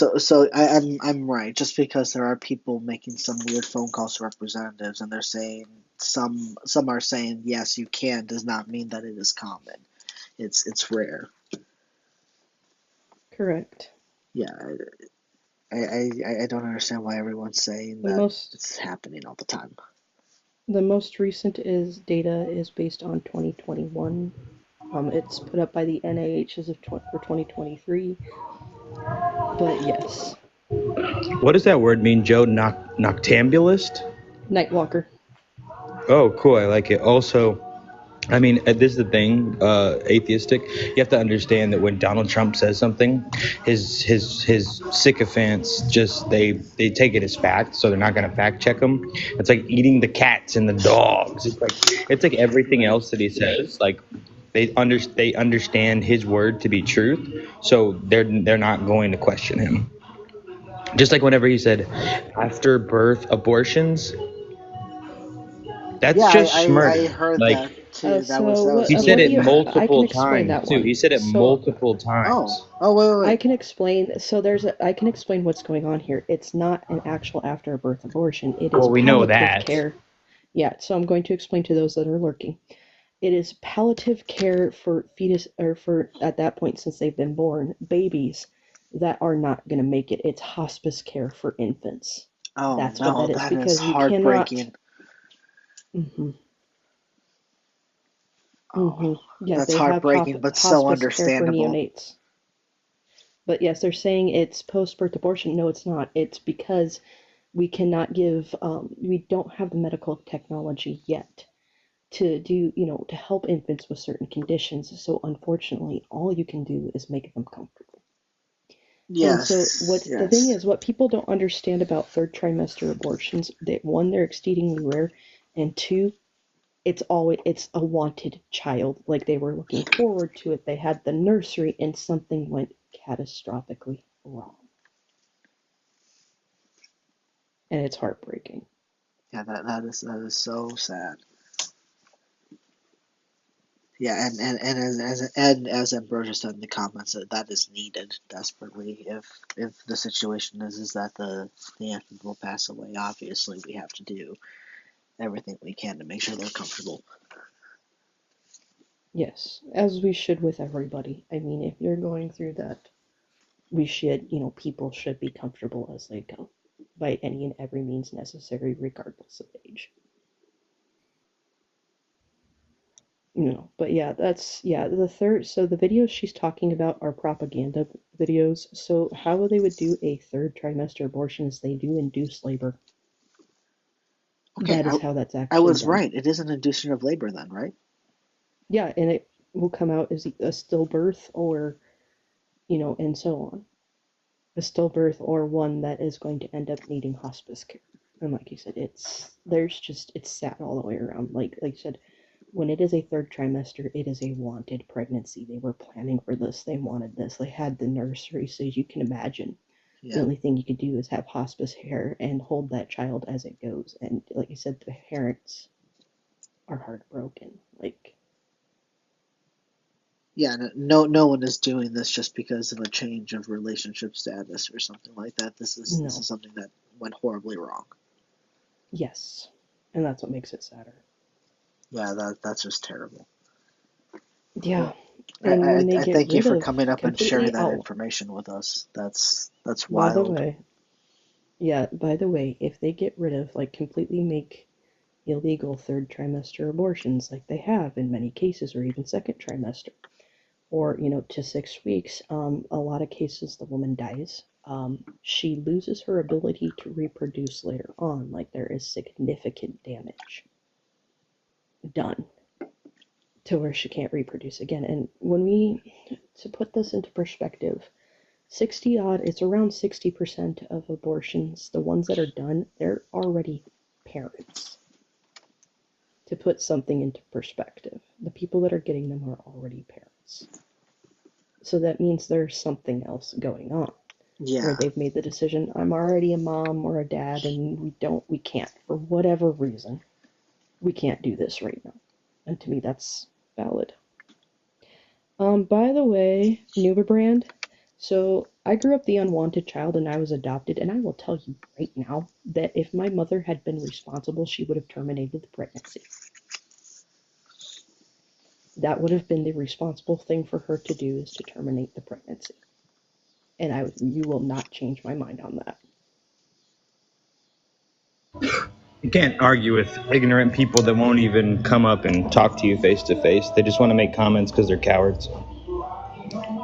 I'm right. Just because there are people making some weird phone calls to representatives, and they're saying some are saying yes, you can, does not mean that it is common. It's rare. Correct. Yeah, I don't understand why everyone's saying The that most it's happening all the time. the most recent data is based on 2021. It's put up by the NIH for 2023. But yes, What does that word mean, Joe? Noctambulist? Nightwalker. Oh, cool. I like it. Also, I mean, this is the thing, atheistic. You have to understand that when Donald Trump says something, his sycophants just they take it as fact, so they're not going to fact check him. It's like eating the cats and the dogs. It's like everything else that he says. Like they understand his word to be truth, so they're not going to question him. Just like whenever he said after birth abortions, that's Yeah, just I schmurder. heard Like that too. So That was what? he What said do it funny. you? I can multiple explain times that too. one. He said it So multiple times. I Wait. can explain. So I can explain what's going on here. It's not an actual after birth abortion. It is Well, we know palliative that. care. Yeah. So I'm going to explain to those that are lurking. It is palliative care for fetus or for at that point since they've been born babies that are not going to make it. It's hospice care for infants. Oh That's what no, that is that is because you cannot. heartbreaking. Hmm. Oh, Yeah, that's they have heartbreaking, but so hospice care for understandable. neonates. But yes, they're saying it's post-birth abortion. No, it's not. It's because we don't have the medical technology yet to do, to help infants with certain conditions. So unfortunately, all you can do is make them comfortable. And so the thing Yes. is, what people don't understand about third trimester abortions, that one, they're exceedingly rare, and two, it's a wanted child. Like they were looking forward to it. They had the nursery and something went catastrophically wrong. And it's heartbreaking. Yeah, that is so sad. Yeah, and as Ambrosia said in the comments, that is needed desperately. If the situation is that the infant will pass away, obviously we have to do everything we can to make sure they're comfortable. Yes, as we should with everybody. I mean, if you're going through that, we should, people should be comfortable as they go by any and every means necessary, regardless of age. But yeah, the third. So the videos she's talking about are propaganda videos. So how they would do a third trimester abortion is they do induce labor. Okay, That is how that's I actually was done. right. It is an induction of labor then, right? Yeah, and it will come out as a stillbirth or, and so on. A stillbirth or one that is going to end up needing hospice care. And like you said, it's sad all the way around. Like you said, when it is a third trimester, it is a wanted pregnancy. They were planning for this. They wanted this. They had the nursery, so you can imagine. The Yeah. only thing you could do is have hospice care and hold that child as it goes. And like you said, the parents are heartbroken. Like, Yeah, no one is doing this just because of a change of relationship status or something like that. This is no. something that went horribly wrong. Yes. And that's what makes it sadder. Yeah, that's just terrible. Yeah. I, And I, when they I get thank you rid for of coming up and sharing completely that out, information with us. That's by the wild. way, yeah, by the way, if they get rid of, like, completely make illegal third trimester abortions like they have in many cases, or even second trimester, or, to 6 weeks, a lot of cases the woman dies. She loses her ability to reproduce later on, like there is significant damage done to where she can't reproduce again. And to put this into perspective, 60 odd, it's around 60% of abortions, the ones that are done, they're already parents. To put something into perspective, the people that are getting them are already parents. So that means there's something else going on where Yeah. they've made the decision, I'm already a mom or a dad, and we can't, for whatever reason, we can't do this right now. And to me, that's valid. By the way, Nuberbrand, so I grew up the unwanted child and I was adopted, and I will tell you right now that if my mother had been responsible, she would have terminated the pregnancy. That would have been the responsible thing for her to do, is to terminate the pregnancy. And you will not change my mind on that. You can't argue with ignorant people that won't even come up and talk to you face to face. They just want to make comments because they're cowards.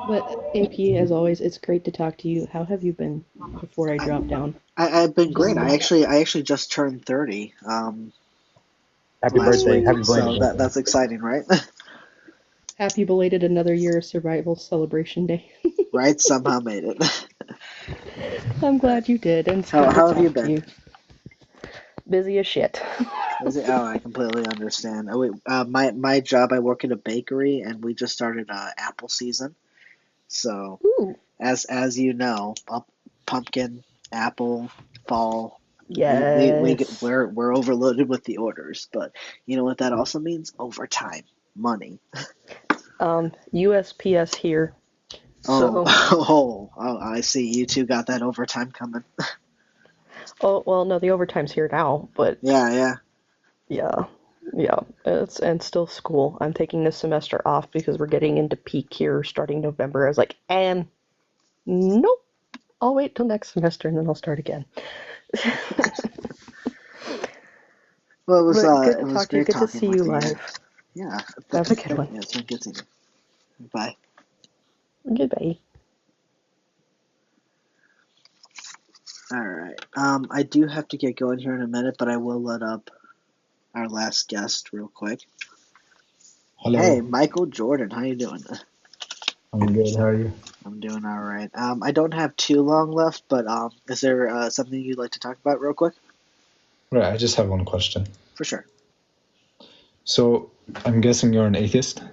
But AP, as always, it's great to talk to you. How have you been before I I, drop down? I've been great. Just I actually just turned 30 Happy last birthday. week, Happy belated so birthday. that's exciting, right? happy belated another year of survival celebration day. Right? Somehow made it. I'm Right. glad you did, and it's How good to how have you talk to been? you. Busy as shit. Oh, I completely understand. My job, I work in a bakery, and we just started apple season. So Ooh, as you know, pumpkin, apple, fall. yes. We're overloaded with the orders, but you know what that also means? Overtime, money. USPS here. Oh, So, I see. You two got that overtime coming. oh well, no, the overtime's here now, but Yeah, yeah. yeah, yeah, and still school. I'm taking this semester off because we're getting into peak here starting November. I was like, and nope, I'll wait till next semester and then I'll start again. Well, But good it to was talk to you. great Good to talking see you with you. live. Yeah, Have a good one. yeah, it's been good seeing you. Bye. Goodbye. All right. I do have to get going here in a minute, but I will let up our last guest real quick. Hey, Hello, Michael Jordan, how you doing? I'm good. How are you? I'm doing all right. I don't have too long left, but is there something you'd like to talk about real quick? Right, I just have one question. For sure. So, I'm guessing you're an atheist?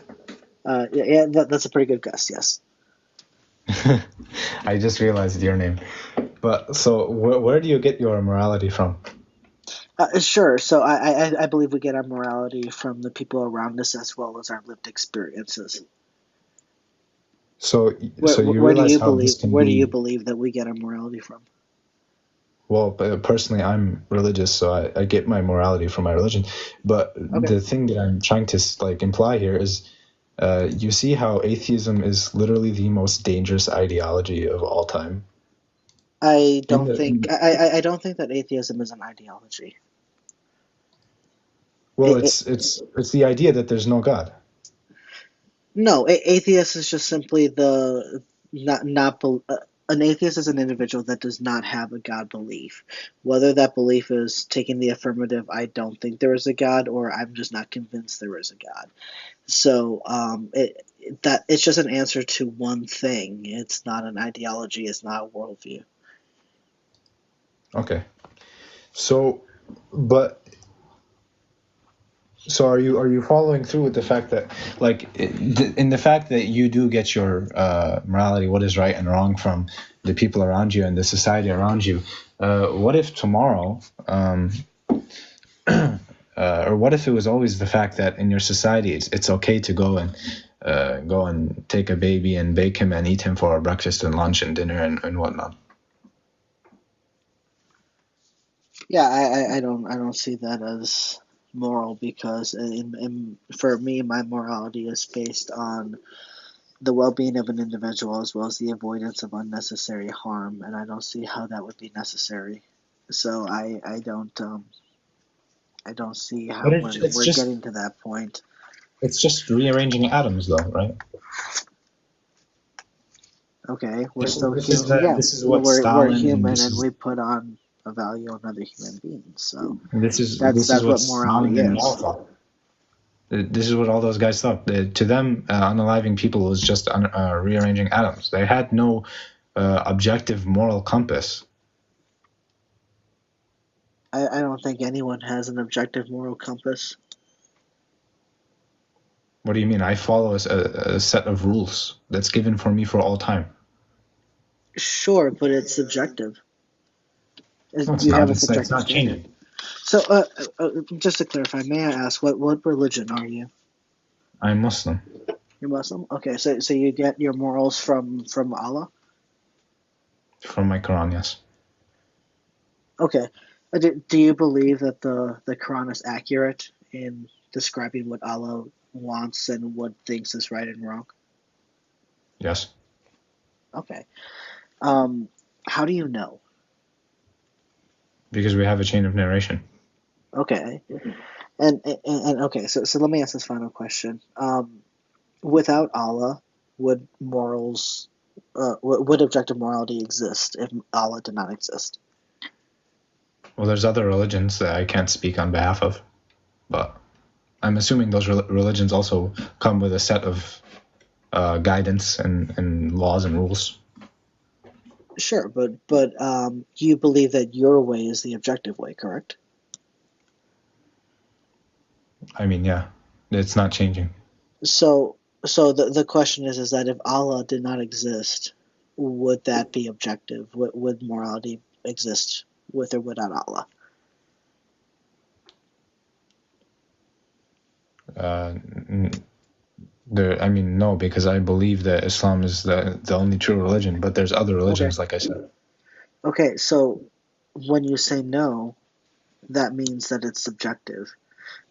Yeah, that's a pretty good guess. Yes. I just realized your name. But so, where do you get your morality from? Sure. So I believe we get our morality from the people around us as well as our lived experiences. So, Where so you where do realize you how believe this can where do you be. believe that we get our morality from? Well, personally, I'm religious, so I get my morality from my religion. But Okay. the thing that I'm trying to imply here is, you see how atheism is literally the most dangerous ideology of all time. I In don't the, in think the I don't think that atheism is an ideology. well, It, it's the idea that there's no God. No, atheist is just simply the not an atheist is an individual that does not have a God belief. Whether that belief is taking the affirmative, I don't think there is a God, or I'm just not convinced there is a God. So that it's just an answer to one thing. It's not an ideology. It's not a worldview. Okay. So, but so are you following through with the fact that, like, in the fact that you do get your morality, what is right and wrong, from the people around you and the society around you? What if tomorrow, or what if it was always the fact that in your society it's okay to go and take a baby and bake him and eat him for breakfast and lunch and dinner and whatnot? Yeah, I don't see that as moral because for me, my morality is based on the well-being of an individual as well as the avoidance of unnecessary harm, and I don't see how that would be necessary. So I don't see how But it's we're just getting to that point. it's just rearranging atoms, though, right? Okay, we're This, still this is human. Yeah, this is what we're Stalin and human, and we put on a value on other human beings. So this is that's this is that's what what morality Stalin and Mao is. thought. This is what all those guys thought. To them, unaliving people was just rearranging atoms. They had no objective moral compass. I don't think anyone has an objective moral compass. What do you mean? I follow a set of rules that's given for me for all time. Sure, but it's subjective. No, it's You not. have a It's subjective not standard. changing. So, just to clarify, may I ask what religion are you? I'm Muslim. You're Muslim. Okay, so you get your morals from Allah. From my Quran, yes. Okay, do you believe that the Quran is accurate in describing what Allah wants and what thinks is right and wrong? Yes. Okay. How do you know? Because we have a chain of narration. Okay. And okay, so let me ask this final question. Without Allah, would morals, would objective morality exist if Allah did not exist? Well, there's other religions that I can't speak on behalf of, but I'm assuming those religions also come with a set of guidance and laws and rules. Sure, but you believe that your way is the objective way, correct? I mean, yeah, it's not changing. So the question is that if Allah did not exist, would that be objective? Would morality exist with or without Allah? I mean, no, because I believe that Islam is the only true religion, but there's other religions, like I said. Okay, so when you say no, that means that it's subjective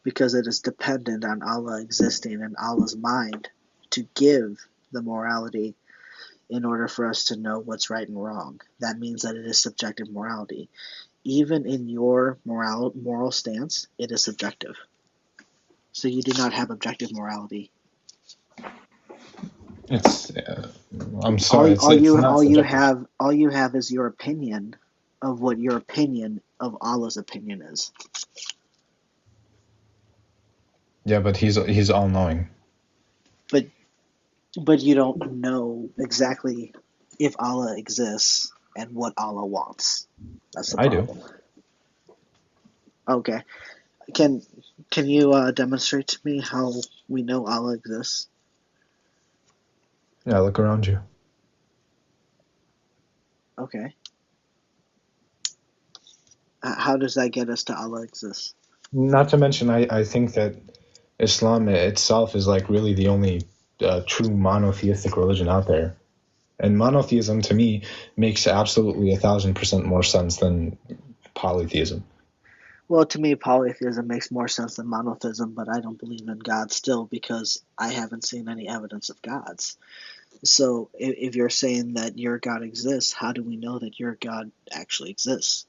because it is dependent on Allah existing in Allah's mind to give the morality in order for us to know what's right and wrong. That means that it is subjective morality. Even in your moral stance, it is subjective. So you do not have objective morality. It's I'm sorry. All you subjective. have is your opinion of what your opinion of Allah's opinion is. Yeah, but he's all knowing. But you don't know exactly if Allah exists and what Allah wants. That's the problem. I do. Okay. Can you demonstrate to me how we know Allah exists? Yeah, look around you. Okay. How does that get us to Allah exists? Not to mention, I think that Islam itself is like really the only true monotheistic religion out there. And monotheism, to me, makes absolutely 1,000% more sense than polytheism. Well, to me, polytheism makes more sense than monotheism, but I don't believe in God still because I haven't seen any evidence of gods. So if you're saying that your God exists, how do we know that your God actually exists?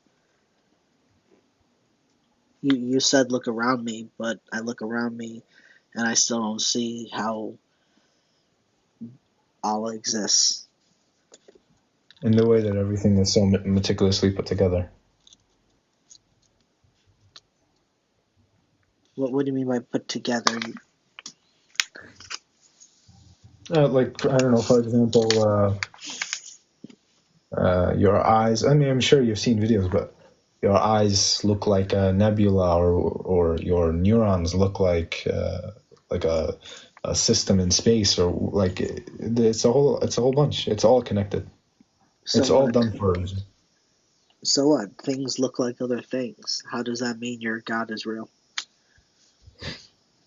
You said look around me, but I look around me and I still don't see how Allah exists. In the way that everything is so meticulously put together. What do you mean by put together? Like, I don't know, for example, your eyes. I mean, I'm sure you've seen videos, but your eyes look like a nebula, or your neurons look like a system in space, or like it's a whole bunch. It's all connected. So it's all what? done for a reason. So what? Things look like other things. How does that mean your God is real?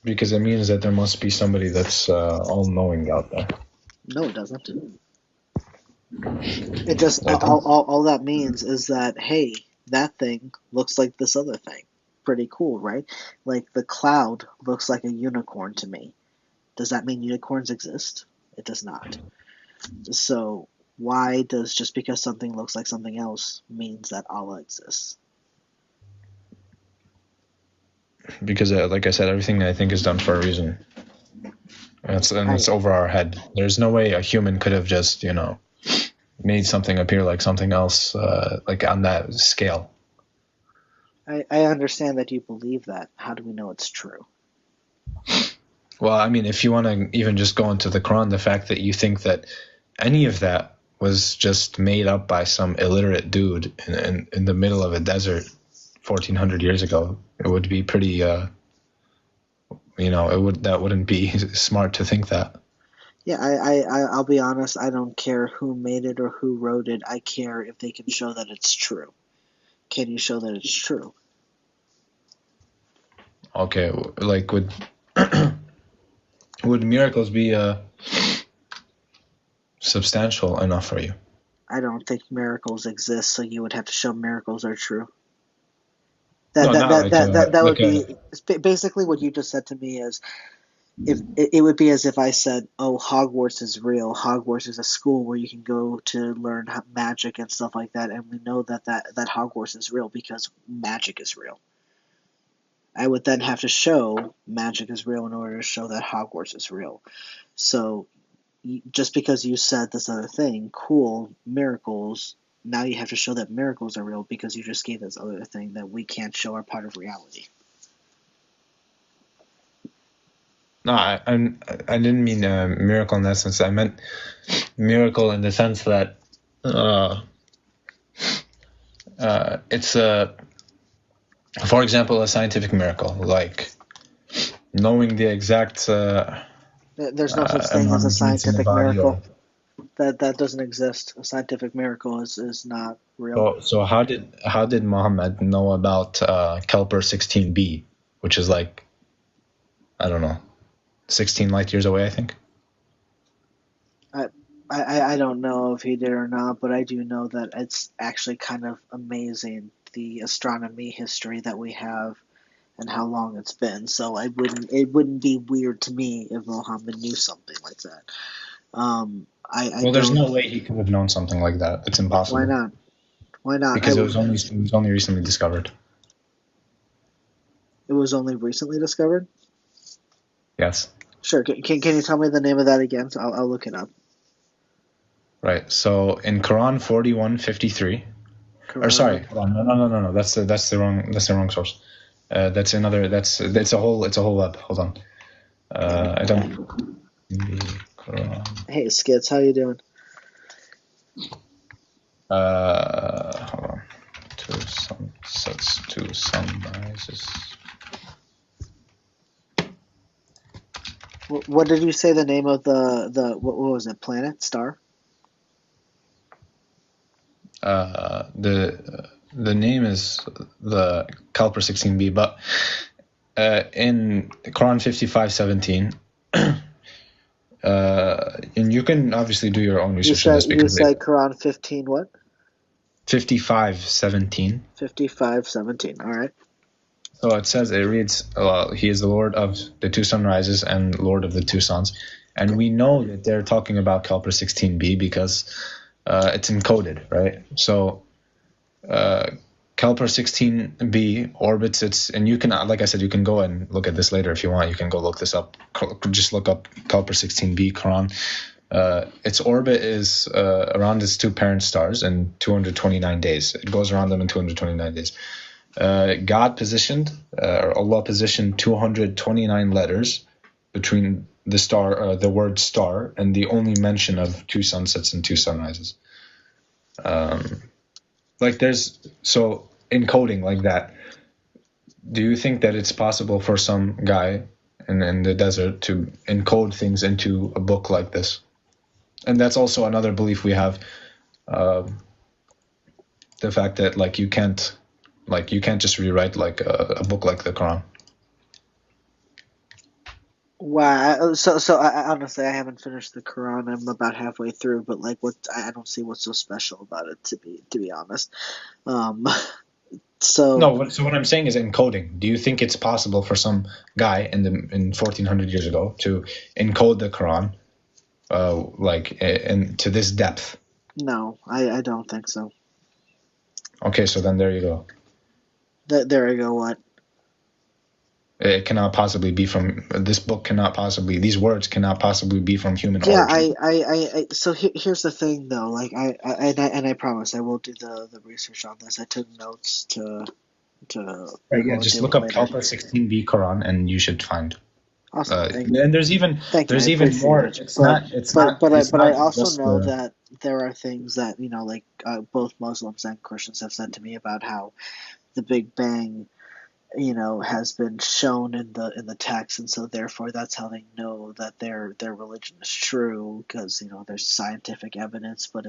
Because it means that there must be somebody that's all-knowing out there. No, it doesn't. It just all that means is that hey, that thing looks like this other thing. pretty cool, right? Like the cloud looks like a unicorn to me. Does that mean unicorns exist? It does not. So why does just because something looks like something else means that Allah exists? Because, like I said, everything I think is done for a reason. And it's over our head. There's no way a human could have just, made something appear like something else, like on that scale. I understand that you believe that. How do we know it's true? Well, I mean, if you want to even just go into the Quran, the fact that you think that any of that was just made up by some illiterate dude in the middle of a desert 1,400 years ago, it would be pretty, that wouldn't be smart to think that. Yeah, I'll be honest. I don't care who made it or who wrote it. I care if they can show that it's true. Can you show that it's true? Okay, like would miracles be substantial enough for you? I don't think miracles exist, so you would have to show miracles are true. That would be basically what you just said to me is if it would be as if I said, "Oh, Hogwarts is real. Hogwarts is a school where you can go to learn magic and stuff like that," and we know that Hogwarts is real because magic is real. I would then have to show magic is real in order to show that Hogwarts is real. So just because you said this other thing, cool, miracles, now you have to show that miracles are real because you just gave this other thing that we can't show are part of reality. No, I didn't mean a miracle in that sense. I meant miracle in the sense that it's for example, a scientific miracle, like knowing the exact. There's no such thing as a scientific miracle. That doesn't exist. A scientific miracle is not real. So how did Muhammad know about Kepler 16b, which is like, I don't know, 16 light years away, I think? I don't know if he did or not, but I do know that it's actually kind of amazing, the astronomy history that we have and how long it's been. So it wouldn't be weird to me if Muhammad knew something like that. There's no way he could have known something like that. It's impossible. Why not? Why not? Because it was only recently discovered. It was only recently discovered? Yes. Sure. Can you tell me the name of that again? So I'll look it up. Right. So in Quran 41:53. Or sorry, hold on. No. That's the wrong source. That's another. It's a whole web. Hold on. I don't. Hey Skits, how you doing? Hold on. Two sunsets, two sunrises. What did you say the name of the what was it? Planet? Star? The name is the Kepler 16b, but in Quran 55:17, and you can obviously do your own research on this because you said Quran 15 what? 55:17. 55:17. All right. So it reads, "He is the Lord of the two sunrises and Lord of the two suns," and we know that they're talking about Kepler 16b because it's encoded, right? So Kepler 16b orbits its, and you can, like I said, you can go and look at this later if you want. You can go look this up. Just look up Kepler 16b Quran. Its orbit is around its two parent stars in 229 days. It goes around them in 229 days. God positioned, or Allah positioned 229 letters between the star, the word star, and the only mention of two sunsets and two sunrises. So encoding like that, do you think that it's possible for some guy in the desert to encode things into a book like this? And that's also another belief we have, the fact that you can't just rewrite like a book like the Quran. Wow. So I honestly I haven't finished the Quran. I'm about halfway through, but I don't see what's so special about it to be honest. So No, so what I'm saying is encoding. Do you think it's possible for some guy in 1400 years ago to encode the Quran, to this depth? no, I don't think so. Okay, so then there you go. There I go. What? It cannot possibly be from this book. Cannot possibly these words cannot possibly be from human Yeah, origin. so here's the thing though. Like I promise I will do the research on this. I took notes to Right, yeah, go and just deal look with up later. Kalpa 16b Quran and you should find. Awesome. And there's even Thank you. I even appreciate more. it. It's But not I also just know the. that there are things that like both Muslims and Christians have said to me about how the Big Bang has been shown in the text, and so therefore that's how they know that their religion is true, because there's scientific evidence. But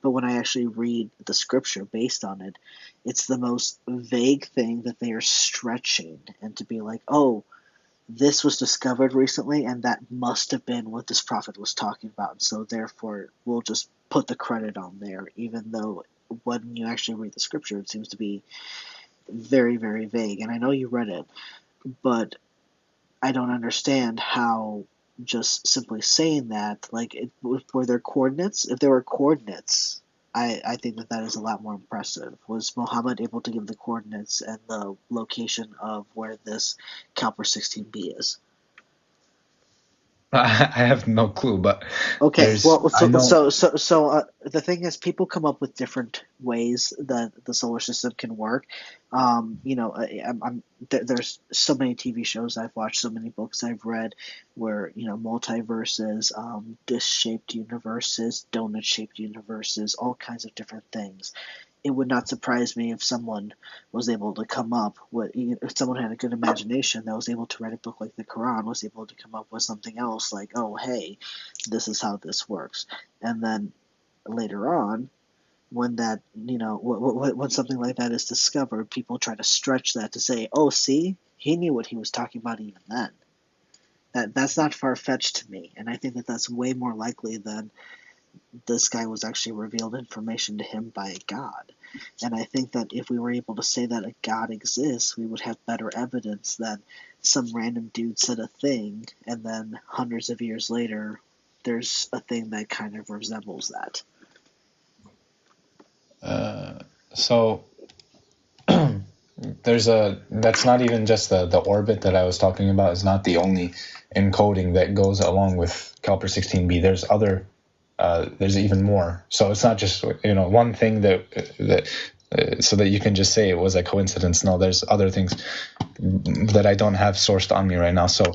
when I actually read the scripture based on it, it's the most vague thing that they are stretching, and to be like, oh, this was discovered recently, and that must have been what this prophet was talking about, so therefore we'll just put the credit on there, even though when you actually read the scripture, it seems to be very, very vague. And I know you read it, but I don't understand how just simply saying that, like, were there coordinates? If there were coordinates, I think that is a lot more impressive. Was Muhammad able to give the coordinates and the location of where this Caliber 16B is? I have no clue, but Okay, there's well, I know. the thing is, people come up with different ways that the solar system can work. There's so many TV shows I've watched, so many books I've read, where multiverses, disc-shaped universes, donut-shaped universes, all kinds of different things. It would not surprise me if someone was able to come up with, if someone had a good imagination that was able to write a book like the Quran, was able to come up with something else like, oh, hey, this is how this works. And then later on, when that, when something like that is discovered, people try to stretch that to say, oh, see, he knew what he was talking about even then. That's not far fetched to me, and I think that that's way more likely than this guy was actually revealed information to him by God. And I think that if we were able to say that a God exists, we would have better evidence than some random dude said a thing, and then hundreds of years later, there's a thing that kind of resembles that. So that's not even just the orbit that I was talking about is not the only encoding that goes along with Caliper 16b. There's even more. So it's not just one thing that so that you can just say it was a coincidence. No, there's other things that I don't have sourced on me right now. So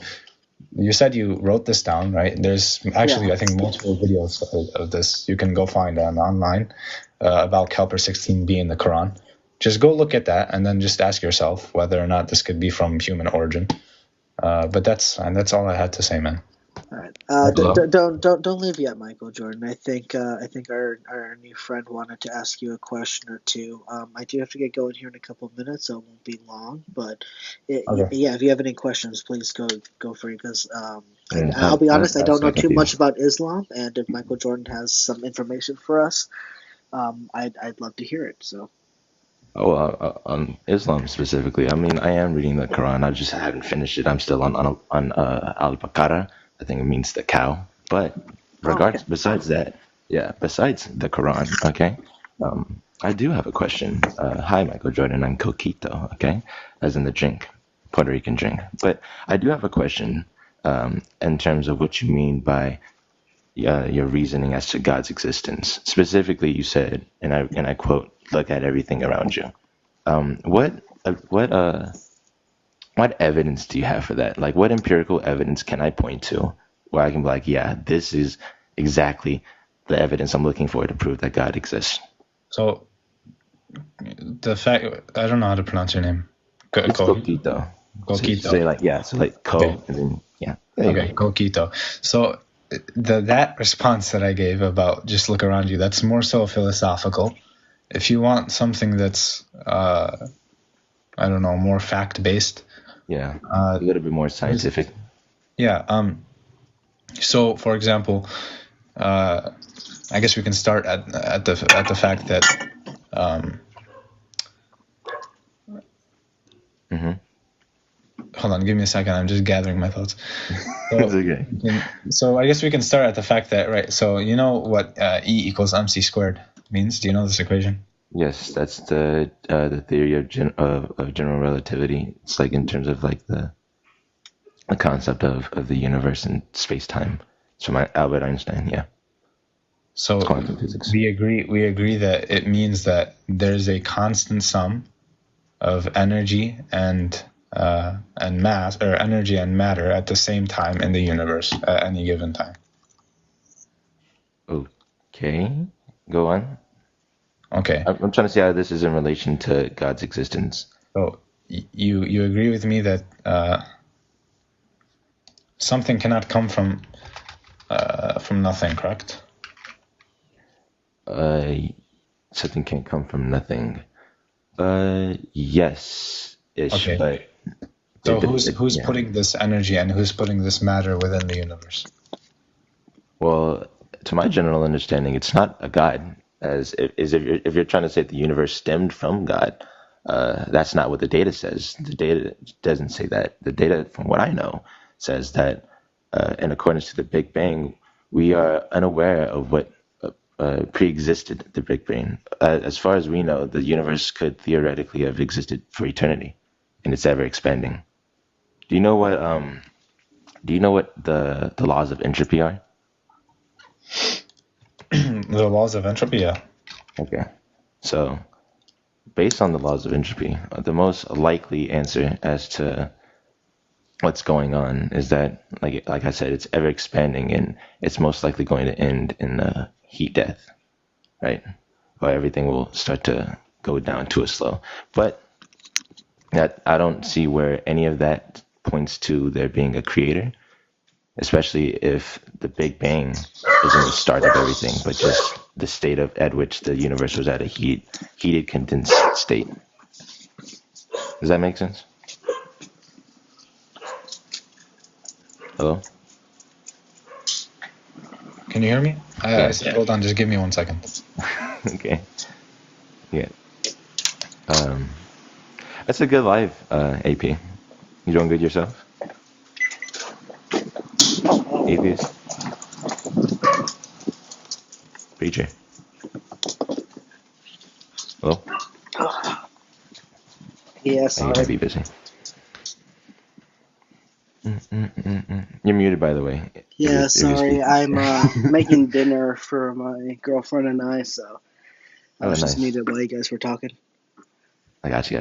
you said you wrote this down, right? There's actually, Yeah. I think, multiple videos of this you can go find online about Caliper 16b in the Quran. Just go look at that and then just ask yourself whether or not this could be from human origin. But that's all I had to say, man. All right. Hello. Don't leave yet, Michael Jordan. I think our new friend wanted to ask you a question or two. I do have to get going here in a couple of minutes, so it won't be long. But Okay. yeah, if you have any questions, please go for it. Because I'll I'm, be I'm honest, I don't know listening too to you. much about Islam, and if Michael Jordan has some information for us, I'd love to hear it. So Oh, on Islam specifically, I mean, I am reading the Quran. I just haven't finished it. I'm still on Al-Baqarah. I think it means the cow. But okay. besides that, yeah, besides the Quran, okay, I do have a question. Hi, Michael Jordan. I'm Coquito, okay, as in the drink, Puerto Rican drink. But I do have a question in terms of what you mean by your reasoning as to God's existence. Specifically, you said, and I quote, "Look at everything around you." What uh, what uh what evidence do you have for that? Like, what empirical evidence can I point to where I can be like, yeah, this is exactly the evidence I'm looking for to prove that God exists? So the fact I don't know how to pronounce your name. It's Coquito. So you Coquito. say like, yeah, so like Okay. co, and then yeah, there you Okay, go. Coquito. So that response that I gave about just look around you, that's more so philosophical. If you want something that's I don't know, more fact based. Yeah, a little bit more scientific. Yeah. So for example, I guess we can start at the fact that Mm-hmm. Hold on, give me a second. I'm just gathering my thoughts. It's okay. So I guess we can start at the fact that, right, so you know what E equals mc squared means? Do you know this equation? Yes, that's the theory of general relativity. It's like in terms of like the concept of the universe and space time. It's from Albert Einstein. Yeah, So it's quantum physics. we agree that it means that there's a constant sum of energy and mass, or energy and matter at the same time in the universe at any given time. Okay, go on. Okay. I'm trying to see how this is in relation to God's existence. So you agree with me that something cannot come from nothing, correct? Something can't come from nothing. Yes, ish, Okay. but So who's putting this energy and who's putting this matter within the universe? Well, to my general understanding, it's not a God. If you're trying to say the universe stemmed from God, that's not what the data says. The data doesn't say that. The data, from what I know, says that in accordance to the Big Bang, we are unaware of what pre-existed the Big Bang. As far as we know, the universe could theoretically have existed for eternity, and it's ever expanding. Do you know what the laws of entropy are? The laws of entropy, yeah. Okay. So, based on the laws of entropy, the most likely answer as to what's going on is that, like I said, it's ever expanding, and it's most likely going to end in a heat death, right? Or everything will start to go down to a slow. But that I don't see where any of that points to there being a creator, especially if the Big Bang isn't the start of everything, but just the state at which the universe was at a heated condensed state. Does that make sense? Hello? Can you hear me? I said, hold on, just give me 1 second. Okay. Yeah. That's a good live, AP. You doing good yourself? Atheist? Preacher? Hello? Yeah, You sorry. might be busy. You're muted, by the way. Yeah, if you're sorry. speaking. I'm making dinner for my girlfriend and I, so I was just nice. muted while you guys were talking. I got you.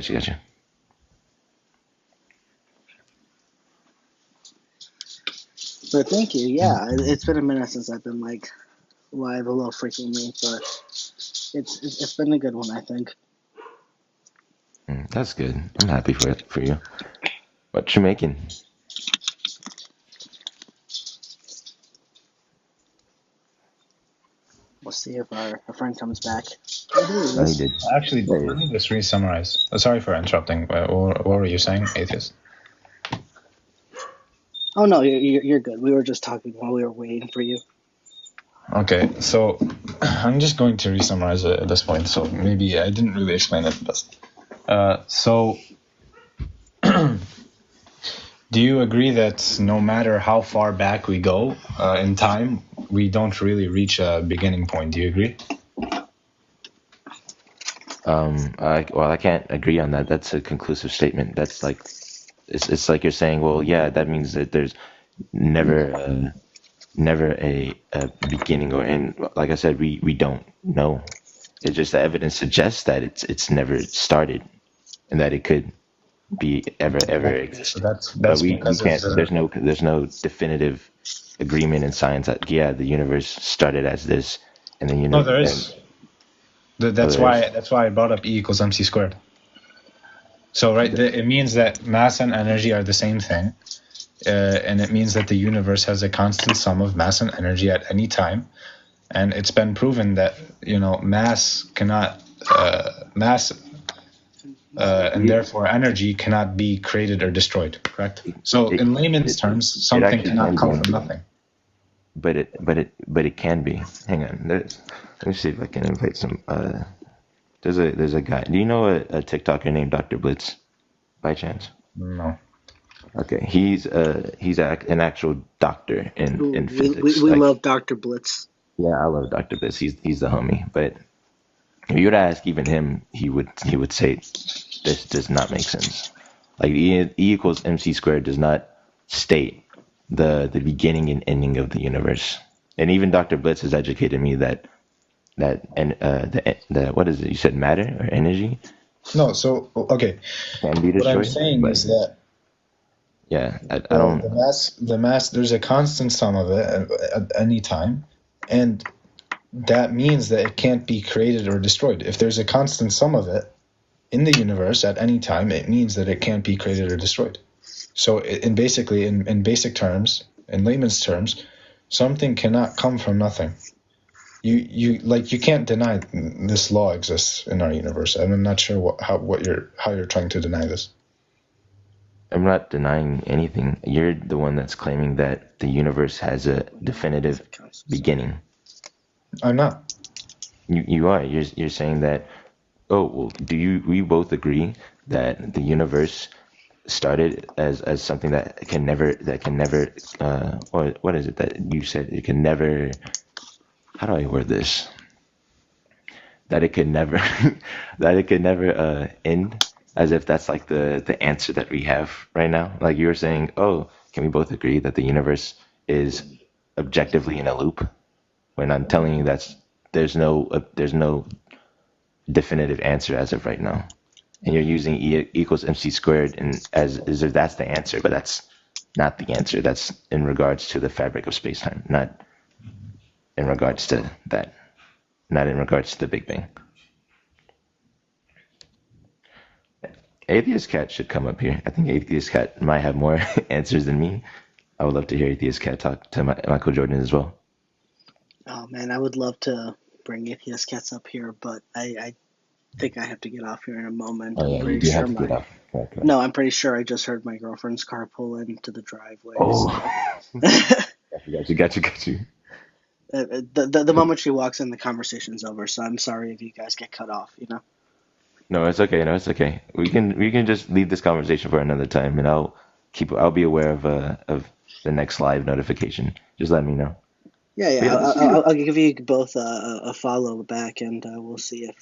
But thank you. Yeah, it's been a minute since I've been like live a little frequently, but it's been a good one, I think. That's good. I'm happy for you. What you making? We'll see if our friend comes back. No, he did. Actually, let me just re-summarize. Sorry for interrupting. What were you saying, Atheist? Oh no, you're good. We were just talking while we were waiting for you. Okay, so I'm just going to re-summarize it at this point. So maybe I didn't really explain it best. So, do you agree that no matter how far back we go in time, we don't really reach a beginning point? Do you agree? I can't agree on that. That's a conclusive statement. That's like, it's like you're saying, well, yeah, that means that there's never a beginning or end. Like I said, we don't know. It's just the evidence suggests that it's never started, and that it could be ever exist. So that's But we because can't. There's no definitive agreement in science that the universe started as this, and then No, there is. That's why I brought up E equals mc squared. So it means that mass and energy are the same thing, and it means that the universe has a constant sum of mass and energy at any time, and it's been proven that mass cannot and therefore energy cannot be created or destroyed. Correct. So in layman's terms, something cannot come from nothing. But it can be. Hang on. Let me see if I can invite some. There's a guy. Do you know a TikToker named Dr. Blitz? by chance? No. Okay, an actual doctor Ooh, in we physics. we Like, love Dr. Blitz. yeah, I love Dr. Bliss. He's the homie. But if you were to ask even him, he would say this does not make sense. Like E equals MC squared does not state the beginning and ending of the universe. And even Dr. Blitz has educated me that and the what is it? You said matter or energy No. So okay, can be what I'm destroyed, saying but is that yeah, I the, don't. the mass, there's a constant sum of it at any time, and that means that it can't be created or destroyed. If there's a constant sum of it in the universe at any time, it means that it can't be created or destroyed. So in basic terms, in layman's terms, something cannot come from nothing. You can't deny this law exists in our universe. I'm not sure how you're trying to deny this. I'm not denying anything. You're the one that's claiming that the universe has a definitive beginning. I'm not. You are. You're saying that. Oh, well, we both agree that the universe started as something that can never or what is it that you said it can never, how do I word this? That it could never that it could never end, as if that's like the answer that we have right now. Like you were saying, oh, can we both agree that the universe is objectively in a loop? When I'm telling you there's no definitive answer as of right now. And you're using E equals MC squared and as if that's the answer, but that's not the answer. That's in regards to the fabric of space-time, not in regards to that, not in regards to the Big Bang. Atheist Cat should come up here. I think Atheist Cat might have more answers than me. I would love to hear Atheist Cat talk to Michael Jordan as well. Oh man, I would love to bring Atheist Cats up here, but I think I have to get off here in a moment. Oh I'm yeah, you pretty do sure have to get off. Okay. No, I'm pretty sure I just heard my girlfriend's car pull into the driveway. Oh, So. got you. The moment she walks in, the conversation's over. So I'm sorry if you guys get cut off. No, it's okay. No, it's okay. We can just leave this conversation for another time, and I'll be aware of the next live notification. Just let me know. Yeah. But yeah, I'll give you both a follow back, and we'll see if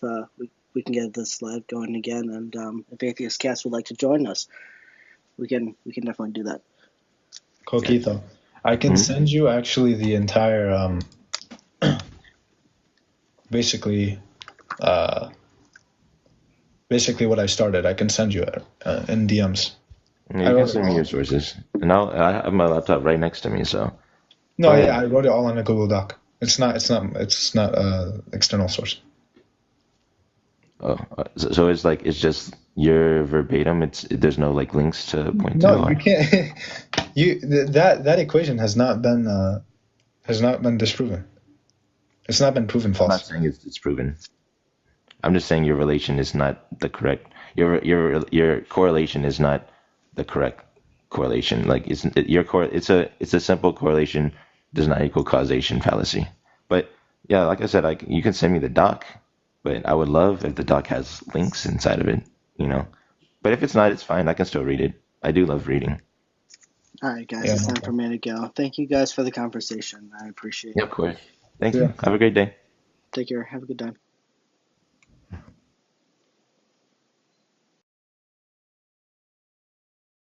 we can get this live going again. And if Atheist Cats would like to join us, we can definitely do that. Coquito, I can send you actually the entire basically what I started. I can send you it in DMs. Yeah, you can send me your sources, and I have my laptop right next to me. So No, go yeah, ahead. I wrote it all on a Google Doc. It's not external source. Oh, so it's just your verbatim. There's no like links to point to. No, you can't. That equation has not been disproven. It's not been proven I'm not false. saying it's proven. I'm just saying your relation is not the correct. Your correlation is not the correct correlation. Like it's a simple correlation does not equal causation fallacy. But yeah, like I said, you can send me the doc, but I would love if the doc has links inside of it. But if it's not, it's fine. I can still read it. I do love reading. All right, guys, Yeah, it's time okay. for me to go. Thank you guys for the conversation. I appreciate Yeah, it. of course. Thank Yeah. you. Have a great day. Take care. Have a good time.